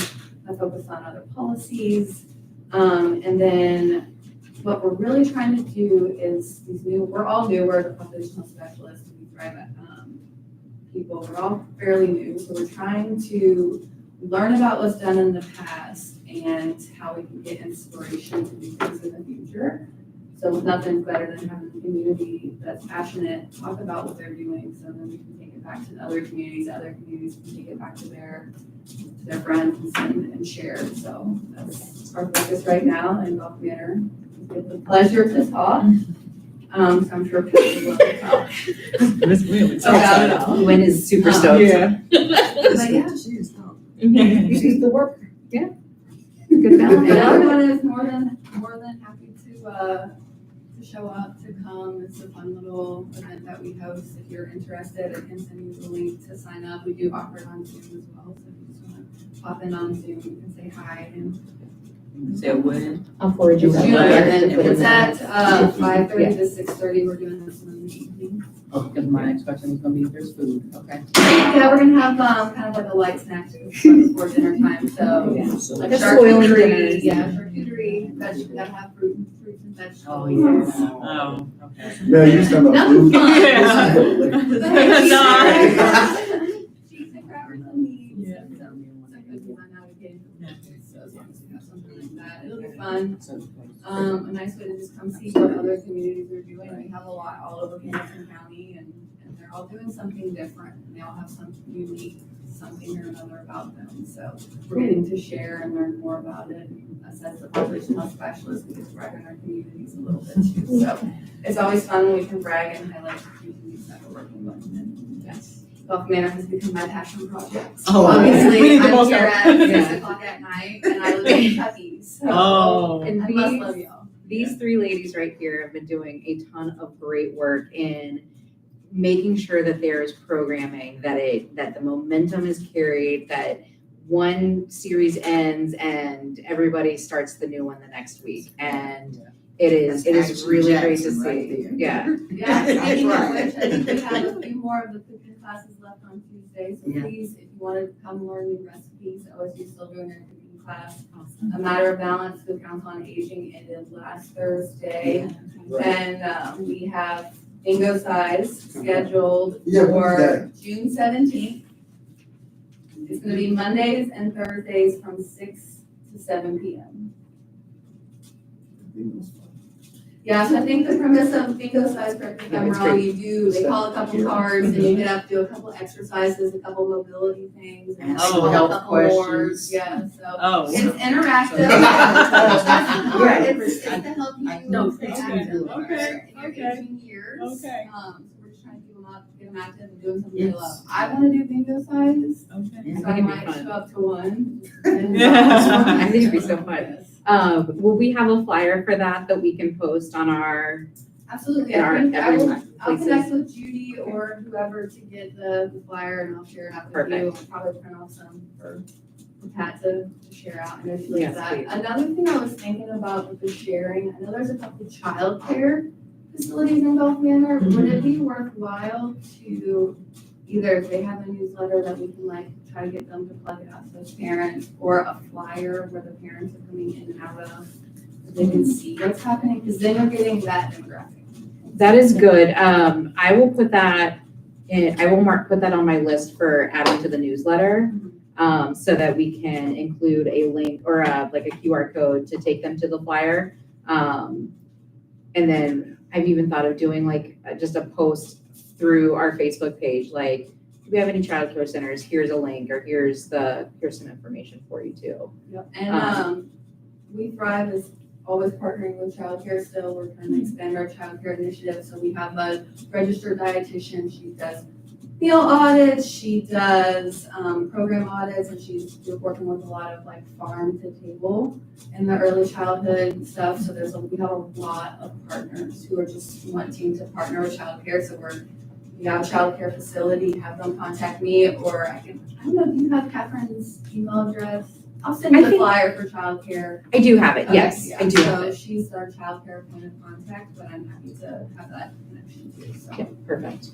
focus on other policies. And then what we're really trying to do is we're all new, we're the populational specialists, We Thrive people, we're all fairly new, so we're trying to learn about what's done in the past and how we can get inspiration to do things in the future. So nothing's better than having a community that's passionate, talk about what they're doing, so then we can take it back to the other communities can take it back to their friends and share. So that's our focus right now in Gulf Manor. It's a pleasure to talk. So I'm sure people will love to talk. Miss Wheeler. about it all. Gwen is super stoked. Yeah. But yeah, She's the worker. Good balance. and everyone is more than happy to show up, to come. It's a fun little event that we host. If you're interested, I can send you the link to sign up. We do offer it on Zoom as well, so if you just want to pop in on Zoom, you can say hi and Say when? I'll forward you It's that. June link. 11th. It's at 5:30 to 6:30. We're doing this one in the evening. Because my next question was gonna be if there's food, okay? Yeah, we're gonna have kind of like a light snack before dinner time. So Yeah. like The spoiling charcuterie, dinners. yeah, charcuterie. We gotta have fruits and vegetables. Oh, yeah. Oh, okay. Man, you talking about food. Cheese and crackers and meat. Yeah. So cookies on how we get so as long as we have something like that, it'll be fun. A nice way to just come see what other communities are doing. We have a lot all over Hamilton County and they're all doing something different and they all have some unique something or another about them. So we're getting to share and learn more about it. Us as the population health specialist, we get to brag on our communities a little bit too. So it's always fun when we can brag and highlight the communities that we're working with. And yes, Gulf Manor has become my passion project. Oh, Obviously, we need the I'm most here of- at 6 Yeah. o'clock at night and I live in Kentucky. So Oh. And I must love y'all. these three ladies right here have been doing a ton of great work in making sure that there is programming, that the momentum is carried, that one series ends and everybody starts the new one the next week. And it is That's really Action great to Jackson right see. there. Yeah. Yeah, That's speaking of right. which, I think we have a few more of the cooking classes left on Tuesday. So Yeah. please, if you want to come learn new recipes, OSU still doing their cooking class. A Matter of Balance with Council on Aging ended last Thursday. And we have bingo size scheduled Yeah, when's for that? June 17th. It's gonna be Mondays and Thursdays from 6 to 7 p.m. Yeah, so I think the premise of bingo size, correct me if I'm It's wrong, great. they call a couple cards and you get up to do a couple exercises, a couple mobility things. And Ask a health couple more. questions. Yeah, so Oh. it's interactive. That's the part. Yeah. It's to help you. No, stay it's active good. Okay, in your okay. aging years. Okay. So we're just trying to keep them up, get them active and doing something they love. I wanna do bingo size, Okay. so I That'd be might fun. show up to one. And, Yeah. I think it'd be so fun. Yes. Will we have a flyer for that we can post on our, Absolutely, in our I think I will, every I'll places? connect with Judy or whoever to get the flyer and I'll share it out with you. Perfect. I'll probably print off some for Pat to share out. I know she likes Yes, that. please. Another thing I was thinking about with the sharing, I know there's a couple childcare facilities in Gulf Manor. Would it be worthwhile to either if they have a newsletter that we can like try to get them to plug it out to those parents or a flyer where the parents are coming in and out of, so they can see what's happening, because then you're getting that demographic. that is good. I will put that in, put that on my list for adding to the newsletter. So that we can include a link or like a QR code to take them to the flyer. And then I've even thought of doing like just a post through our Facebook page, like, do we have any childcare centers? Here's a link, or here's some information for you too. Yep, and We Thrive is always partnering with childcare still. We're trying to expand our childcare initiative. So we have a registered dietitian. She does meal audits, she does program audits, and she's working with a lot of like farm to table and the early childhood stuff. So we have a lot of partners who are just wanting to partner with childcare. So we have a childcare facility, have them contact me, or I don't know, do you have Catherine's email address? I'll send you I the think- flyer for childcare. I do have it, Okay, yes, yeah. I do have So it. she's our childcare point of contact, but I'm happy to have that connection too, so. Yeah, perfect.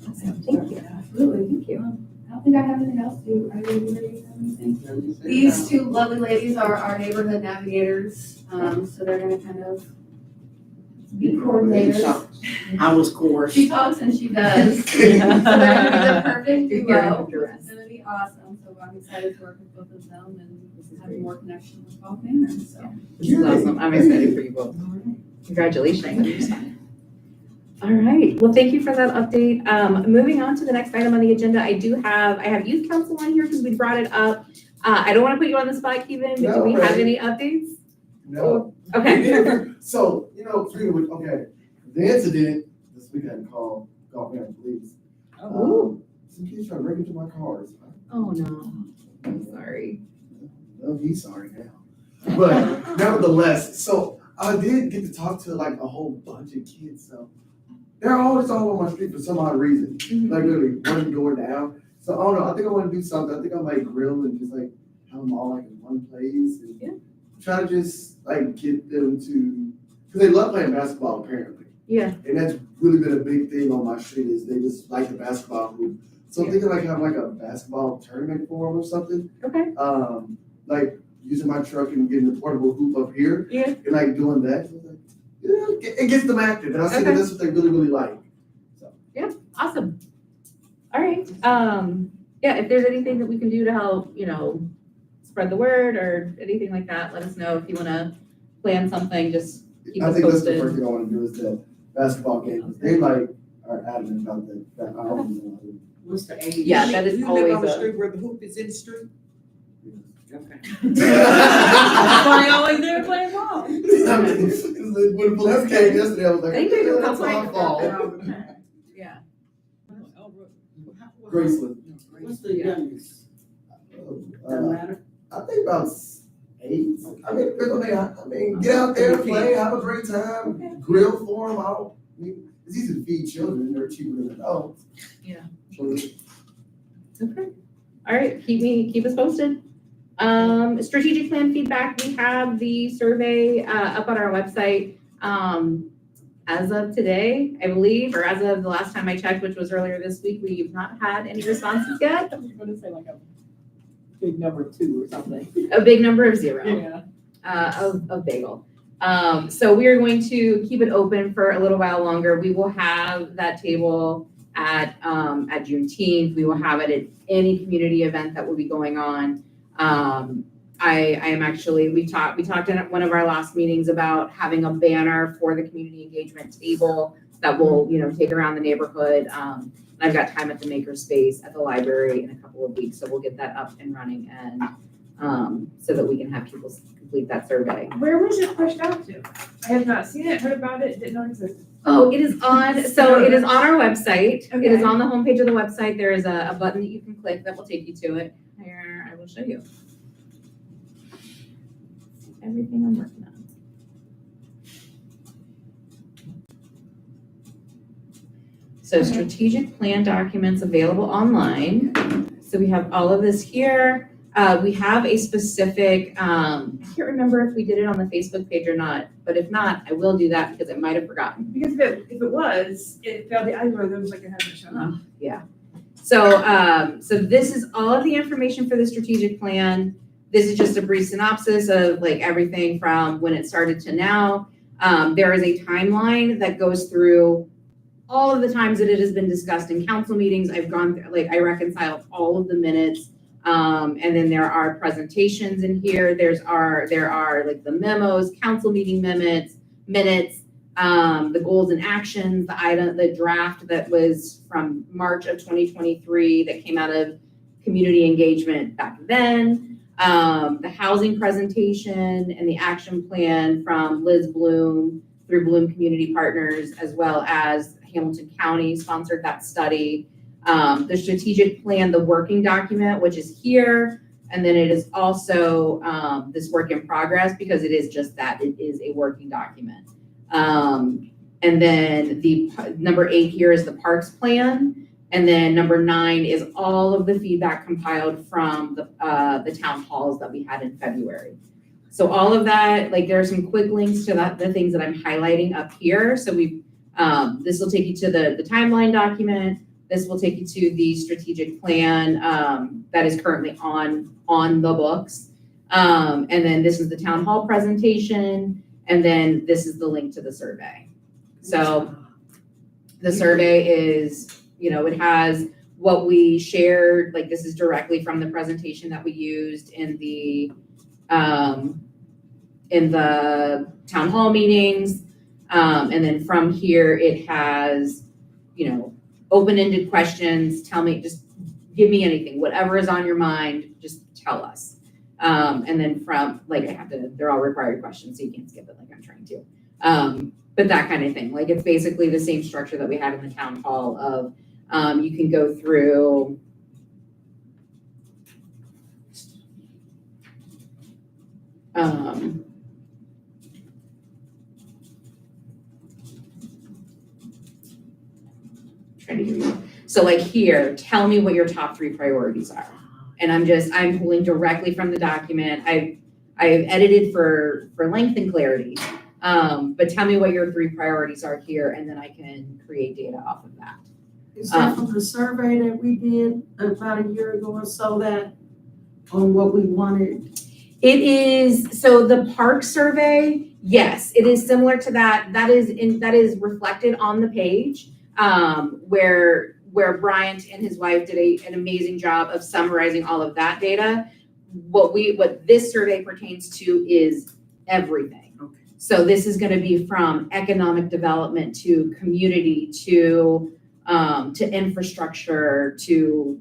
Awesome. Thank you. Absolutely, thank you. I don't think I have anything else to do. Are you ready to have anything? These two lovely ladies are our neighborhood navigators, so they're gonna kind of be coordinators. I was coerced. She talks and she does. So they're gonna be the perfect You're hearing duo. from Joanne. It's gonna be awesome, so I'm excited to work with both of them and Have more connection with all Manor, so. This is awesome. I'm excited for you both. Congratulations. All right. Well, thank you for that update. Moving on to the next item on the agenda, I have youth council on here because we brought it up. I don't want to put you on the spot, Kevin, but do we have any updates? No. Okay. So, okay, the incident this weekend called Manor Police. Some kids trying to break into my cars. Oh, no. I'm sorry. Well, he's sorry now. But nevertheless, so I did get to talk to like a whole bunch of kids, so they're always all on my street for some odd reason. Like literally one door down. So I don't know, I think I want to do something. I think I might grill and just like have them all like in one place and try to just like get them to, because they love playing basketball apparently. Yeah. And that's really been a big thing on my street is they just like the basketball hoop. So I'm thinking like have like a basketball tournament for them or something. Okay. Like using my truck and getting the portable hoop up here. Yeah. And like doing that. So like, it gets them active. And I see that that's what they really, really like. So. Yeah, awesome. All right. Yeah, if there's anything that we can do to help, spread the word or anything like that, let us know. If you want to plan something, just keep us I think that's the posted. first thing I want to do is the basketball game. They like are adamant about that. What's the age? Yeah, that is You always live on the a- street where the hoop is in the street? Okay. That's why I always there playing ball. When the police came yesterday, I was like, Thank you. that's my fault. Yeah. Graceland. What's the youngest? Uh, Doesn't matter. I think about 8. I mean, get out there, play, have a great time, grill for them. It's easy to feed children; they're cheaper than adults. Yeah. So, Okay. All right. Keep us posted. Strategic plan feedback. We have the survey up on our website. As of today, I believe, or as of the last time I checked, which was earlier this week, we've not had any responses yet. You're gonna say like a big number 2 or something. A big number of 0. Yeah. Of bagel. So we are going to keep it open for a little while longer. We will have that table at Juneteenth. We will have it at any community event that will be going on. I am actually, we talked in one of our last meetings about having a banner for the community engagement table that will, take around the neighborhood. I've got time at the makerspace at the library in a couple of weeks, so we'll get that up and running and so that we can have people complete that survey. Where was it pushed out to? I have not seen it, heard about it, didn't know it existed. Oh, it is on our website. It is Okay. on the homepage of the website. There is a button that you can click that will take you to it. Here, I will show you. Everything I'm working on. So strategic plan documents available online. So we have all of this here. We have a specific, I can't remember if we did it on the Facebook page or not, but if not, I will do that because I might have forgotten. Because if it was, it failed the algorithms like it hasn't shown up. Yeah. So this is all of the information for the strategic plan. This is just a brief synopsis of like everything from when it started to now. There is a timeline that goes through all of the times that it has been discussed in council meetings. I've gone through, like, I reconciled all of the minutes. And then there are presentations in here. There are like the memos, council meeting minutes, the goals and actions, the draft that was from March of 2023 that came out of community engagement back then, the housing presentation and the action plan from Liz Bloom through Bloom Community Partners, as well as Hamilton County sponsored that study. The strategic plan, the working document, which is here, and then it is also this work in progress because it is just that, it is a working document. And then the number 8 here is the parks plan, and then number 9 is all of the feedback compiled from the town halls that we had in February. So all of that, like there are some quick links to the things that I'm highlighting up here. So this will take you to the timeline document. This will take you to the strategic plan that is currently on the books. And then this is the town hall presentation. And then this is the link to the survey. So the survey is, it has what we shared, like this is directly from the presentation that we used in the in the town hall meetings. And then from here, it has, open-ended questions. Tell me, just give me anything, whatever is on your mind, just tell us. And then they're all required questions, so you can't skip it like I'm trying to. But that kind of thing. Like, it's basically the same structure that we had in the town hall of, you can go through, trying to give you, so like here, tell me what your top 3 priorities are. And I'm pulling directly from the document. I've edited for length and clarity. But tell me what your 3 priorities are here, and then I can create data off of that. Is that from the survey that we did about a year ago or so, that on what we wanted? It is, so the park survey, yes, it is similar to that. That is reflected on the page, where Bryant and his wife did an amazing job of summarizing all of that data. What this survey pertains to is everything. Okay. So this is going to be from economic development to community to infrastructure to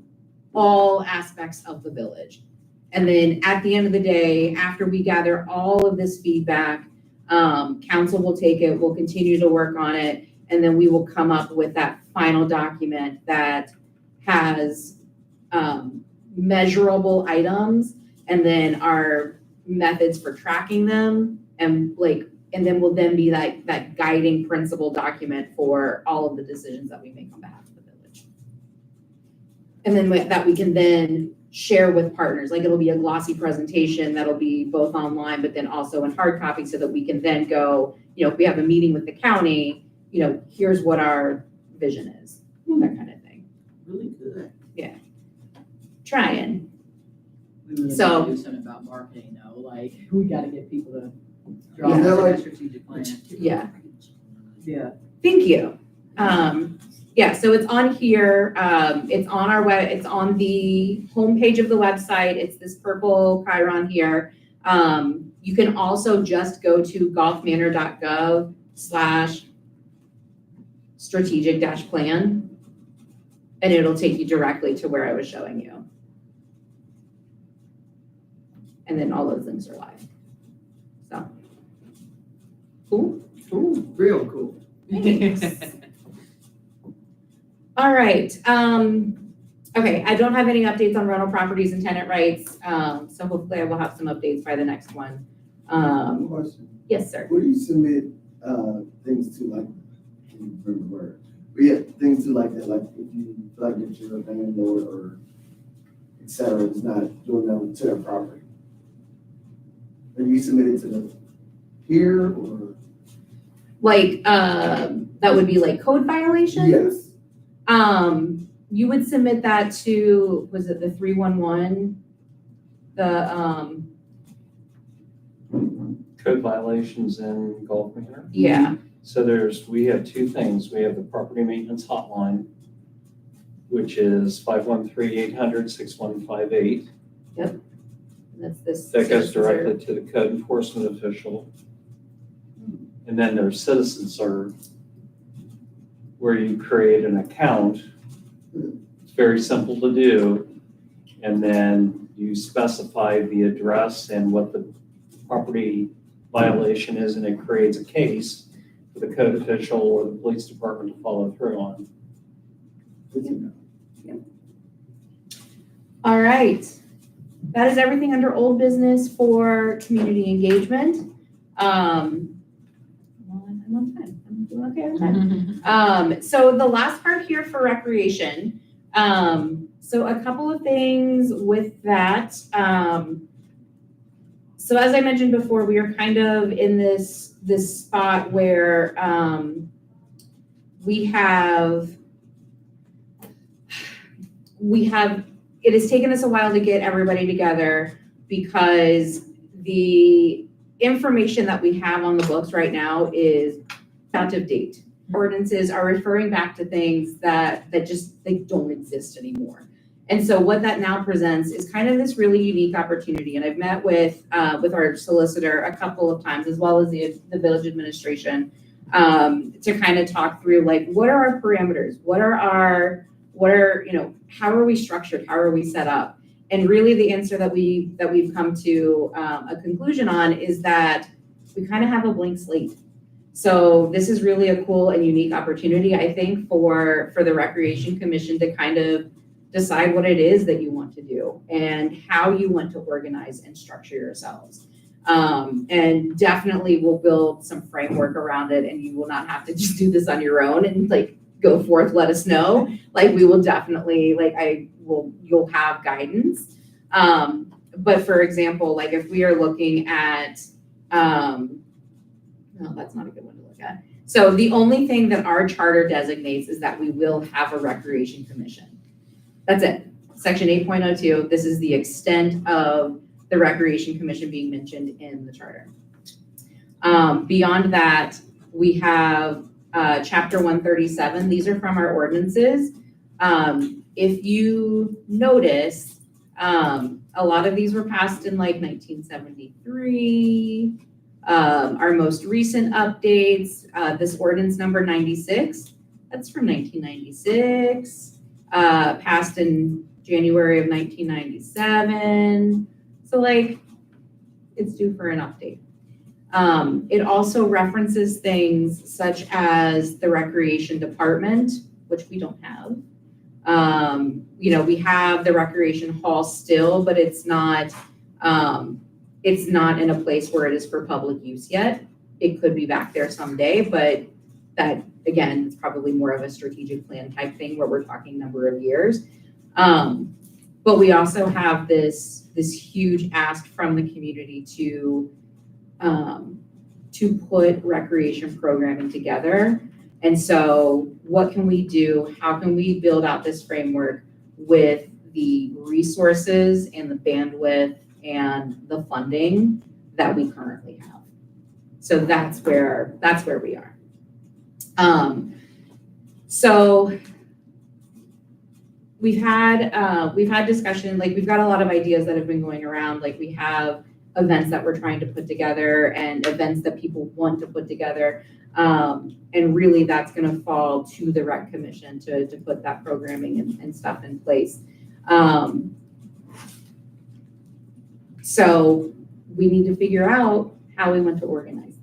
all aspects of the village. And then at the end of the day, after we gather all of this feedback, council will take it, we'll continue to work on it, and then we will come up with that final document that has measurable items, and then our methods for tracking them, and then will then be that guiding principle document for all of the decisions that we make on behalf of the village. And then that we can then share with partners. Like, it'll be a glossy presentation that'll be both online, but then also in hard copy, so that we can then go, if we have a meeting with the county, here's what our vision is, that kind of thing. Really good. Trying. We really So- need to do something about marketing though, like, we gotta get people to draw Yeah, up like- a strategic plan. Yeah. Yeah. Thank you. So it's on here. It's on our it's on the homepage of the website. It's this purple chyron here. You can also just go to golfmanor.gov/strategic-plan, and it'll take you directly to where I was showing you. And then all those links are live. So, cool. Real cool. Thanks. All right, okay, I don't have any updates on rental properties and tenant rights, so hopefully I will have some updates by the next one. Question, Yes, sir. where do you submit, things to, like, I can't remember the word, but yeah, things to like that, like if you feel like that you're a landlord or et cetera, it's not doing that to their property? Are you submitted to the peer or? Like, that would be like code violations? Yes. You would submit that to, was it the 311? The, Code violations in Gulf Manor. yeah, So we have 2 things. We have the property maintenance hotline, which is 513-800-6158. that's this. That goes citizen serve. directly to the code enforcement official. And then there's citizen serve, where you create an account. It's very simple to do. And then you specify the address and what the property violation is, and it creates a case for the code official or the police department to follow through on. All right. That is everything under old business for community engagement. I'm on time. I'm doing okay on time. So the last part here for recreation. So a couple of things with that. So as I mentioned before, we are kind of in this spot where we have, it has taken us a while to get everybody together because the information that we have on the books right now is out of date. Ordinances are referring back to things that just, they don't exist anymore. And so what that now presents is kind of this really unique opportunity. And I've met with our solicitor a couple of times, as well as the village administration, to kind of talk through like, what are our parameters? How are we structured? How are we set up? And really the answer that we've come to a conclusion on is that we kind of have a blank slate. So this is really a cool and unique opportunity, I think, for the Recreation Commission to kind of decide what it is that you want to do and how you want to organize and structure yourselves. And definitely we'll build some framework around it, and you will not have to just do this on your own and like go forth, let us know. Like we will definitely, you'll have guidance. But for example, like if we are looking at, no, that's not a good one to look at. So the only thing that our charter designates is that we will have a recreation commission. That's it. Section 8.02, this is the extent of the Recreation Commission being mentioned in the charter. Beyond that, we have Chapter 137. These are from our ordinances. If you notice, a lot of these were passed in like 1973. Our most recent updates, this ordinance number 96, that's from 1996. Passed in January of 1997. So like, it's due for an update. It also references things such as the recreation department, which we don't have. We have the recreation hall still, but it's not in a place where it is for public use yet. It could be back there someday, but that, again, it's probably more of a strategic plan type thing where we're talking number of years. But we also have this huge ask from the community to put recreation programming together. And so what can we do? How can we build out this framework with the resources and the bandwidth and the funding that we currently have? So that's where we are. So we've had discussion, like we've got a lot of ideas that have been going around. Like we have events that we're trying to put together and events that people want to put together. And really that's going to fall to the Rec Commission to put that programming and stuff in place. So we need to figure out how we want to organize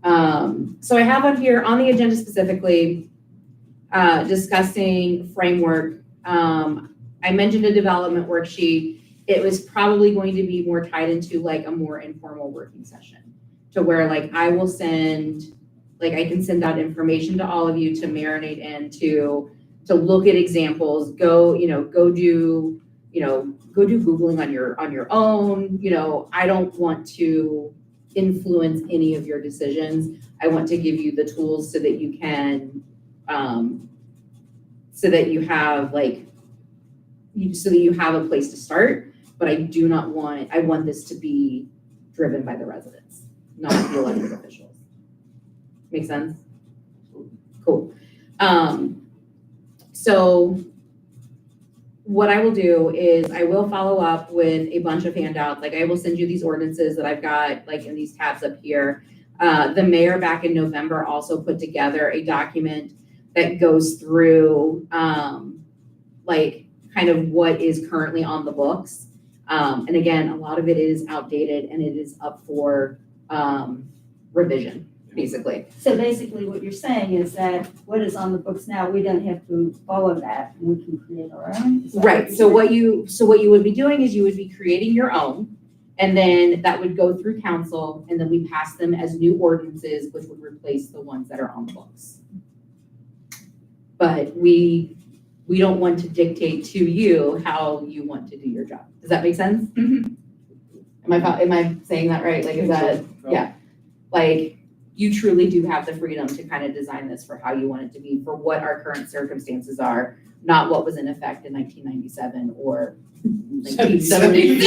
that. So I have on here on the agenda specifically discussing framework. I mentioned a development worksheet. It was probably going to be more tied into like a more informal working session to where like I can send out information to all of you to marinate in, to look at examples, go do Googling on your own. I don't want to influence any of your decisions. I want to give you the tools so that you can, so that you have a place to start. But I want this to be driven by the residents, not the elected officials. Make sense? Cool. So what I will do is I will follow up with a bunch of handouts. Like I will send you these ordinances that I've got like in these tabs up here. The mayor back in November also put together a document that goes through like kind of what is currently on the books. And again, a lot of it is outdated and it is up for revision, basically. So basically what you're saying is that what is on the books now, we don't have to follow that, and we can create our own? Right, so what you would be doing is you would be creating your own, and then that would go through council, and then we pass them as new ordinances, which would replace the ones that are on the books. But we don't want to dictate to you how you want to do your job. Does that make sense? Am I saying that right? Like, is that, yeah. Like, you truly do have the freedom to kind of design this for how you want it to be, for what our current circumstances are, not what was in effect in 1997 or 1970.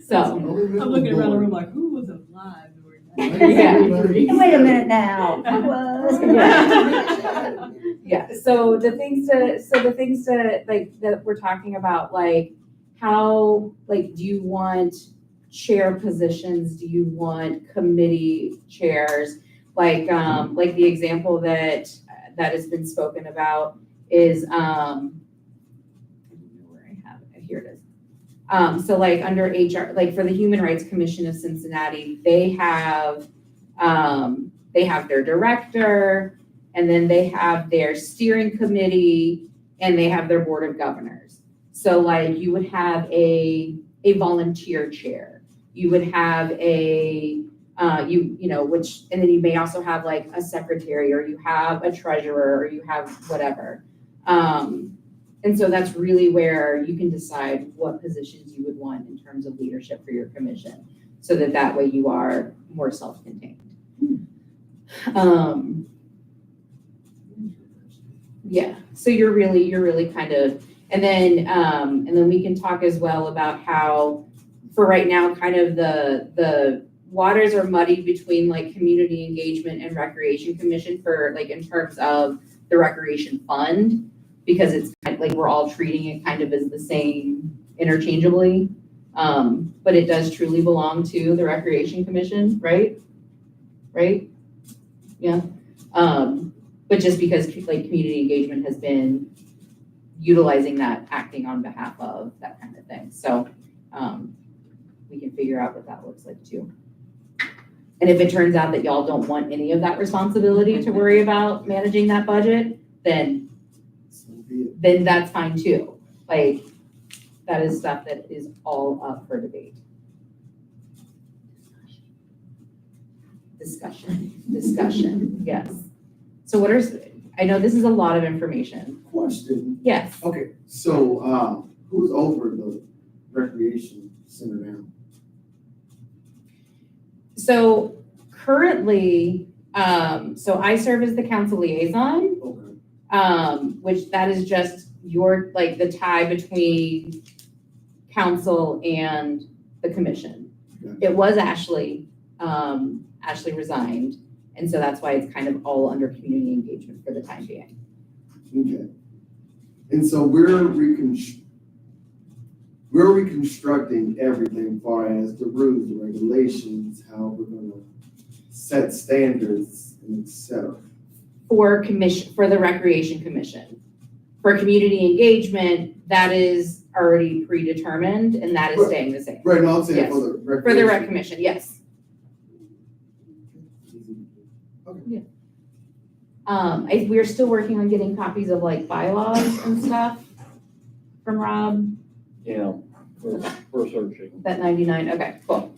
So. I'm looking around the room like, who was alive during that? Yeah. Wait a minute now. Who was? Yes. so the things to, like, that we're talking about, like, how, like, do you want chair positions? Do you want committee chairs? Like the example that has been spoken about is, I don't know where I have it, here it is. So like under HR, like for the Human Rights Commission of Cincinnati, they have their director, and then they have their steering committee, and they have their board of governors. So like you would have a volunteer chair. You would have which, and then you may also have like a secretary, or you have a treasurer, or you have whatever. And so that's really where you can decide what positions you would want in terms of leadership for your commission, so that way you are more self-contained. Yeah, so you're really kind of, and then we can talk as well about how, for right now, kind of the waters are muddied between like community engagement and recreation commission for like in terms of the recreation fund, because it's kind of like we're all treating it kind of as the same interchangeably. But it does truly belong to the recreation commission, right? Right? Yeah. But just because like community engagement has been utilizing that, acting on behalf of that kind of thing. So we can figure out what that looks like too. And if it turns out that y'all don't want any of that responsibility to worry about managing that budget, then that's fine too. Like, that is stuff that is all up for debate. Discussion, yes. So I know this is a lot of information. Question. Yes. Okay, so, who's over the recreation center now? So currently, so I serve as the council liaison, Okay. which that is just like the tie between council and the commission. Gotcha. It was Ashley. Ashley resigned, and so that's why it's kind of all under community engagement for the time being. Okay. And so we're reconstructing everything as far as the rules, the regulations, how we're gonna set standards, and et cetera. For the recreation commission. For community engagement, that is already predetermined, and that is Right. staying the same. Right, no, I'm saying Yes. for the recreation. For the rec commission, yes. We're still working on getting copies of like bylaws and stuff from Rob. Yeah, we're searching. That 99, okay, cool.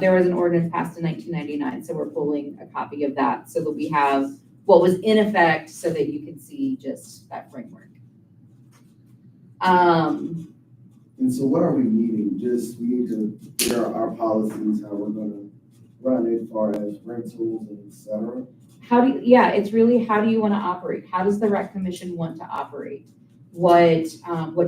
There was an ordinance passed in 1999, so we're pulling a copy of that so that we have what was in effect so that you can see just that framework. And so what are we needing? We need to figure out our policies, how we're gonna run it as far as rentals and et cetera. It's really, how do you want to operate? How does the rec commission want to operate? What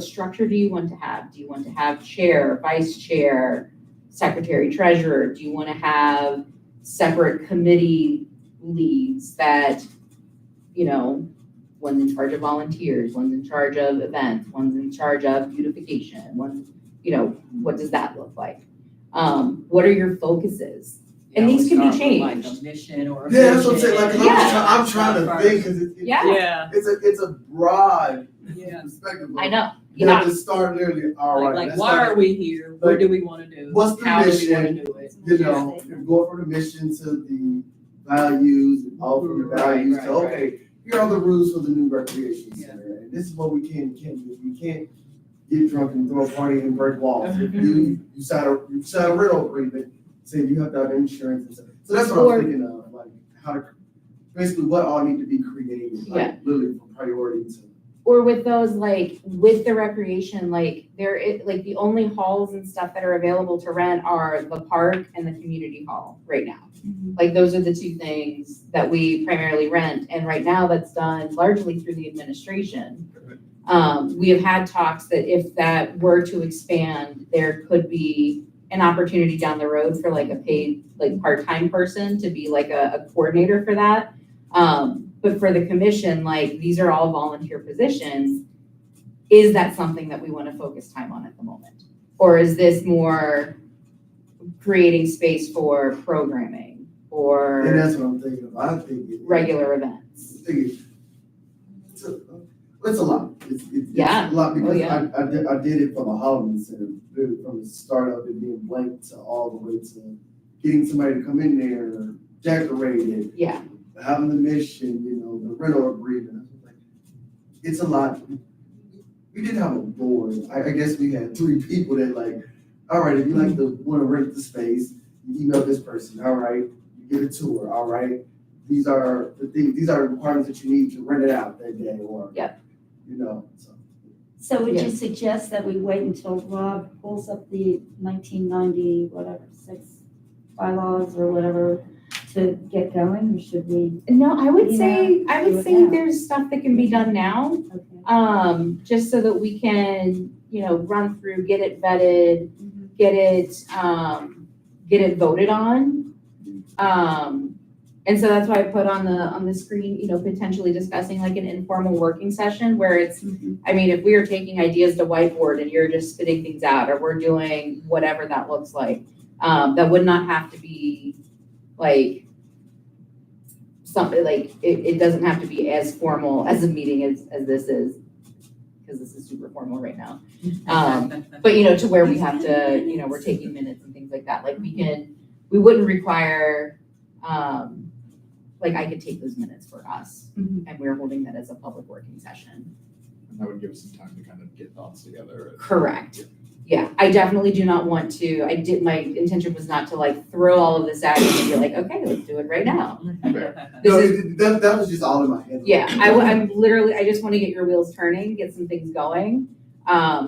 structure do you want to have? Do you want to have chair, vice chair, secretary, treasurer? Do you want to have separate committee leads that, one's in charge of volunteers, one's in charge of events, one's in charge of beautification, what does that look like? What are your focuses? And these can be changed. Like a mission or a Yeah, that's what I'm saying, like, 'cause Yeah. I'm trying to think, cause Yeah. it's a broad Yeah. perspective. I know. You have to start literally, all right. Like let's why start- are we here? What do we want to do? What's the How do we want mission? to do it? You know, go from the mission to the values, and all from the values to, Right. okay, here are the rules for the new recreation Yeah. center, and this is what we can and can't do. We can't get drunk and throw a party and break walls. If Mm-hmm. you sign a rental agreement, saying you have to have insurance and stuff. So that's what I was thinking of, like, how to, basically what all need to be created, like, literally from priority to. Or with those, like, with the recreation, like, the only halls and stuff that are available to rent are the park and the community hall right now. Like, those are the two things that we primarily rent, and right now that's done largely through the administration. We have had talks that if that were to expand, there could be an opportunity down the road for like a paid, like part-time person to be like a coordinator for that. But for the commission, like, these are all volunteer positions. Is that something that we want to focus time on at the moment? Or is this more creating space for programming And or that's what I'm thinking of. I think regular events? It's a lot. It's Yeah. a lot because yeah. I did it from a Halloween center, from the start of it being blank to all the way to getting somebody to come in there, decorate it, Yeah, having the mission, the rental agreement. I was like, it's a lot. We didn't have a board. I guess we had 3 people that like, all right, if you like to want to rent the space, you email this person. All right, you get a tour. All right, these are the things. These are the requirements that you need to rent it out that day, or So. So would Yeah. you suggest that we wait until Rob pulls up the 1990, whatever, 6 bylaws or whatever to get going, or should we? no, I would You say, know, do it now. there's stuff that can be done now. Okay. Just so that we can, run through, get it vetted, get it voted on. And so that's why I put on the screen, potentially discussing like an informal working session where it's, I mean, if we are taking ideas to whiteboard and you're just spitting things out, or we're doing whatever that looks like, that would not have to be like something like, it doesn't have to be as formal as a meeting as this is, because this is super formal right now. But, to where we have to, we're taking minutes and things like that. Like we wouldn't require, like I could take those minutes for us and we're holding that as a public working session. And that would give us some time to kind of get thoughts together. Correct. Yeah, I definitely do not want to, my intention was not to like throw all of this at you and be like, okay, let's do it right now. No, that was just all in my head. Yeah, I'm literally, I just want to get your wheels turning, get some things going,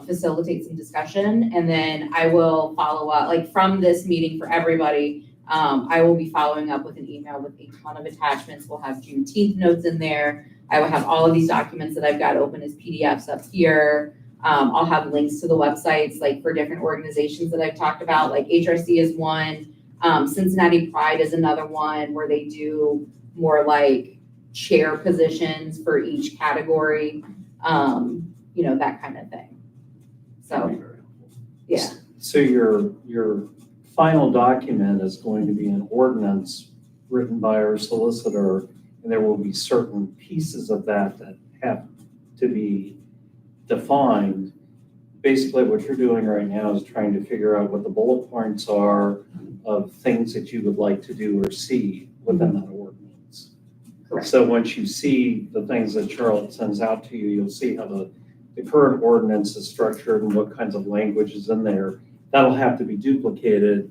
facilitate some discussion, and then I will follow up, like from this meeting for everybody, I will be following up with an email with a ton of attachments. We'll have Juneteenth notes in there. I will have all of these documents that I've got open as PDFs up here. I'll have links to the websites, like for different organizations that I've talked about, like HRC is one, Cincinnati Pride is another one where they do more like chair positions for each category, that kind of thing. So, yeah. So your final document is going to be an ordinance written by our solicitor, and there will be certain pieces of that have to be defined. Basically, what you're doing right now is trying to figure out what the bullet points are of things that you would like to do or see within that ordinance. Correct. So once you see the things that Charlotte sends out to you, you'll see how the current ordinance is structured and what kinds of language is in there. That'll have to be duplicated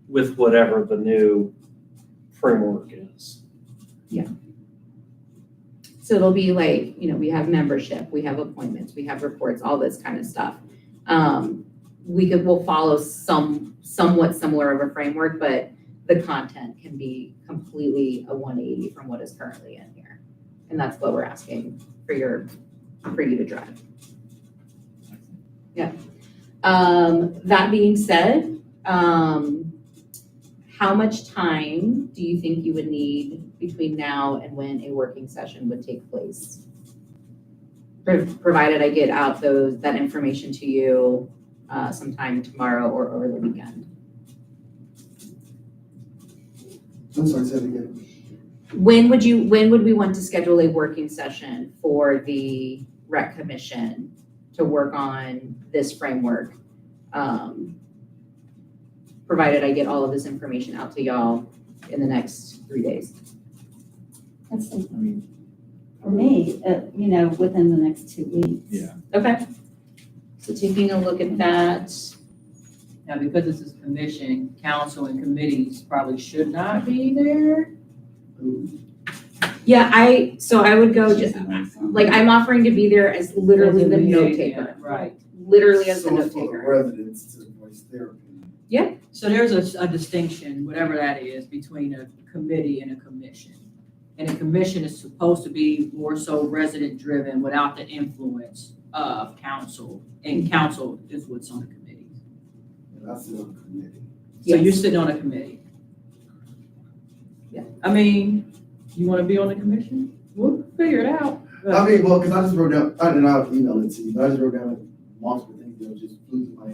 with whatever the new framework is. So it'll be like, we have membership, we have appointments, we have reports, all this kind of stuff. We'll follow somewhat similar of a framework, but the content can be completely a 180 from what is currently in here. And that's what we're asking for you to drive. Yeah. That being said, how much time do you think you would need between now and when a working session would take place? Provided I get out that information to you sometime tomorrow or over the weekend. I'm sorry, say it again. When would we want to schedule a working session for the rec commission to work on this framework? Provided I get all of this information out to y'all in the next 3 days. That's like, for me, within the next 2 weeks. Yeah. Okay. So taking a look at that. Now, because this is commission, council and committees probably should not be there. Yeah, I would go just, like, I'm offering to be there as literally the note taker. Right. Literally as the So note it's for the taker. residents to voice their opinion. So there's a distinction, whatever that is, between a committee and a commission. And a commission is supposed to be more so resident-driven without the influence of council. And council is what's on the committee. And I sit on the committee. So you're Yes. sitting on a committee. Yeah. I mean, You wanna be on the commission? We'll figure it out. I mean, well, because I just wrote down, I didn't know email it to you, but I just wrote down like multiple things that just flew through my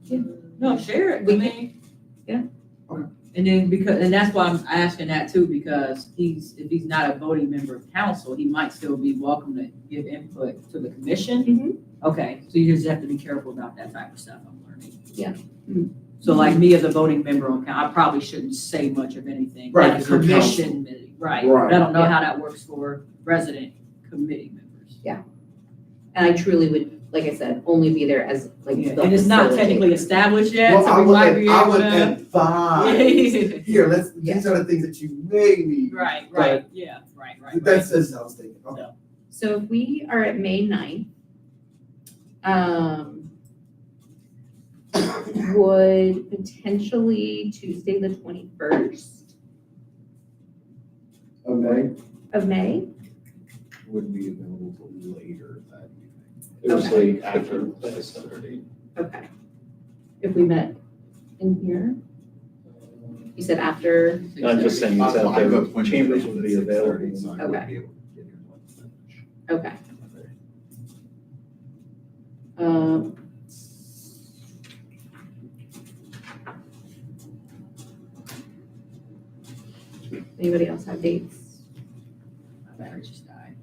head. No, share it, I mean. Yeah. Okay. And then and that's why I'm asking that too, because if he's not a voting member of council, he might still be welcome to give input to the commission. Mhm. Okay, so you just have to be careful about that type of stuff, I'm learning. Yeah. So like me as a voting member on council, I probably shouldn't say much of anything. Right, Like a because you're commission, right, Right. but I don't know Yeah. how that works for resident committee members. And I truly would, like I said, only be there as like Yeah, the and it's not technically facilitator. established yet, Well, so we might be I able would to. advise, here, these are the things that you may need. Right, yeah, right. That's what I was thinking, okay. So if we are at May 9th, would potentially Tuesday, the 21st Okay, of May? Wouldn't be available till later that evening. It was Okay. late after the Saturday. Okay. If we met in here? You said after, I'm just saying, it's out I have there, an appointment chambers scheduled would at be 6:30, available. so I Okay. wouldn't be able to get here till like 7:00. okay. Um, Anybody else have dates? My battery just died.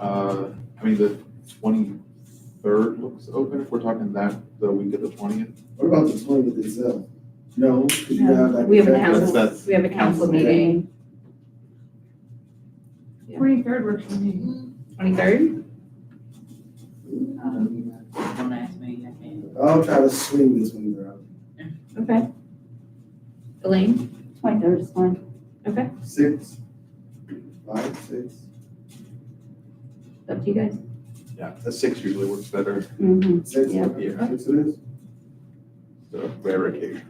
I mean, the 23rd looks open, if we're talking that, the week of the 20th. what about the 20th itself? No, because you have like. We have a That's- council, we have a council meeting, Yeah. 23rd works for me. 23rd? Don't ask me, I can't. I'll try to swing this one around. Okay. Elaine? 23rd is fine. 6, 5, 6. Up to you guys. Yeah, the 6 usually works better, Mm-hmm. 6, Yeah. Yeah. 6 it is. so rare occasion.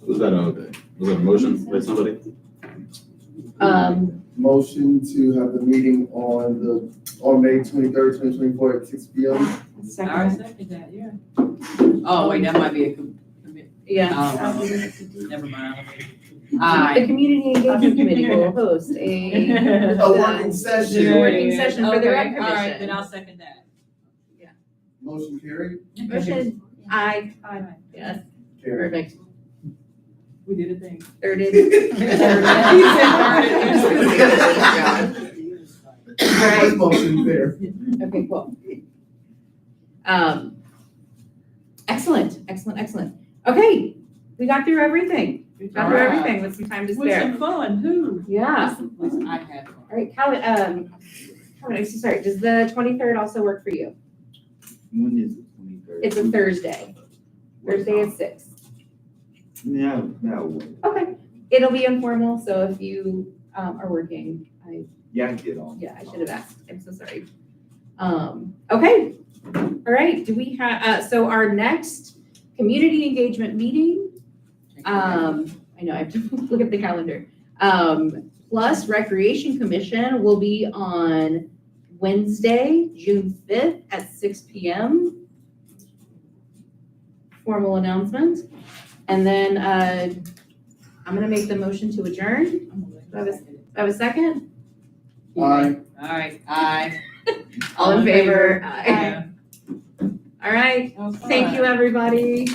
Was that a motion by somebody? Motion to have the meeting on May 23rd, 2024 at 6 p.m. All right, second that, yeah. Oh, wait, that might be a commit. Yeah. Never mind. The Community Engagement Committee will host a A working session. The working session for the rec All right, commission. then I'll second that. Motion carried. Motion, aye. Aye. Yes, Carried. perfect. We did a thing. Thirded. First motion there. Okay, cool. Excellent. Okay, we got through everything. Got through everything with some time to With spare. some fun too. Yeah. I had fun. All right, Calvin, I'm so sorry, does the 23rd also work for you? When is the 23rd? It's a Thursday. Thursday at 6. No. Okay, it'll be informal, so if you are working, Yeah, I get on. I should have asked, I'm so sorry. Okay, all right, do we have, so our next community engagement meeting, I know, I have to look at the calendar. Plus Recreation Commission will be on Wednesday, June 5th at 6 p.m. Formal announcement. And then I'm gonna make the motion to adjourn. Do I have a second? Aye. All right, aye. All in favor? Aye. All right, thank you, everybody.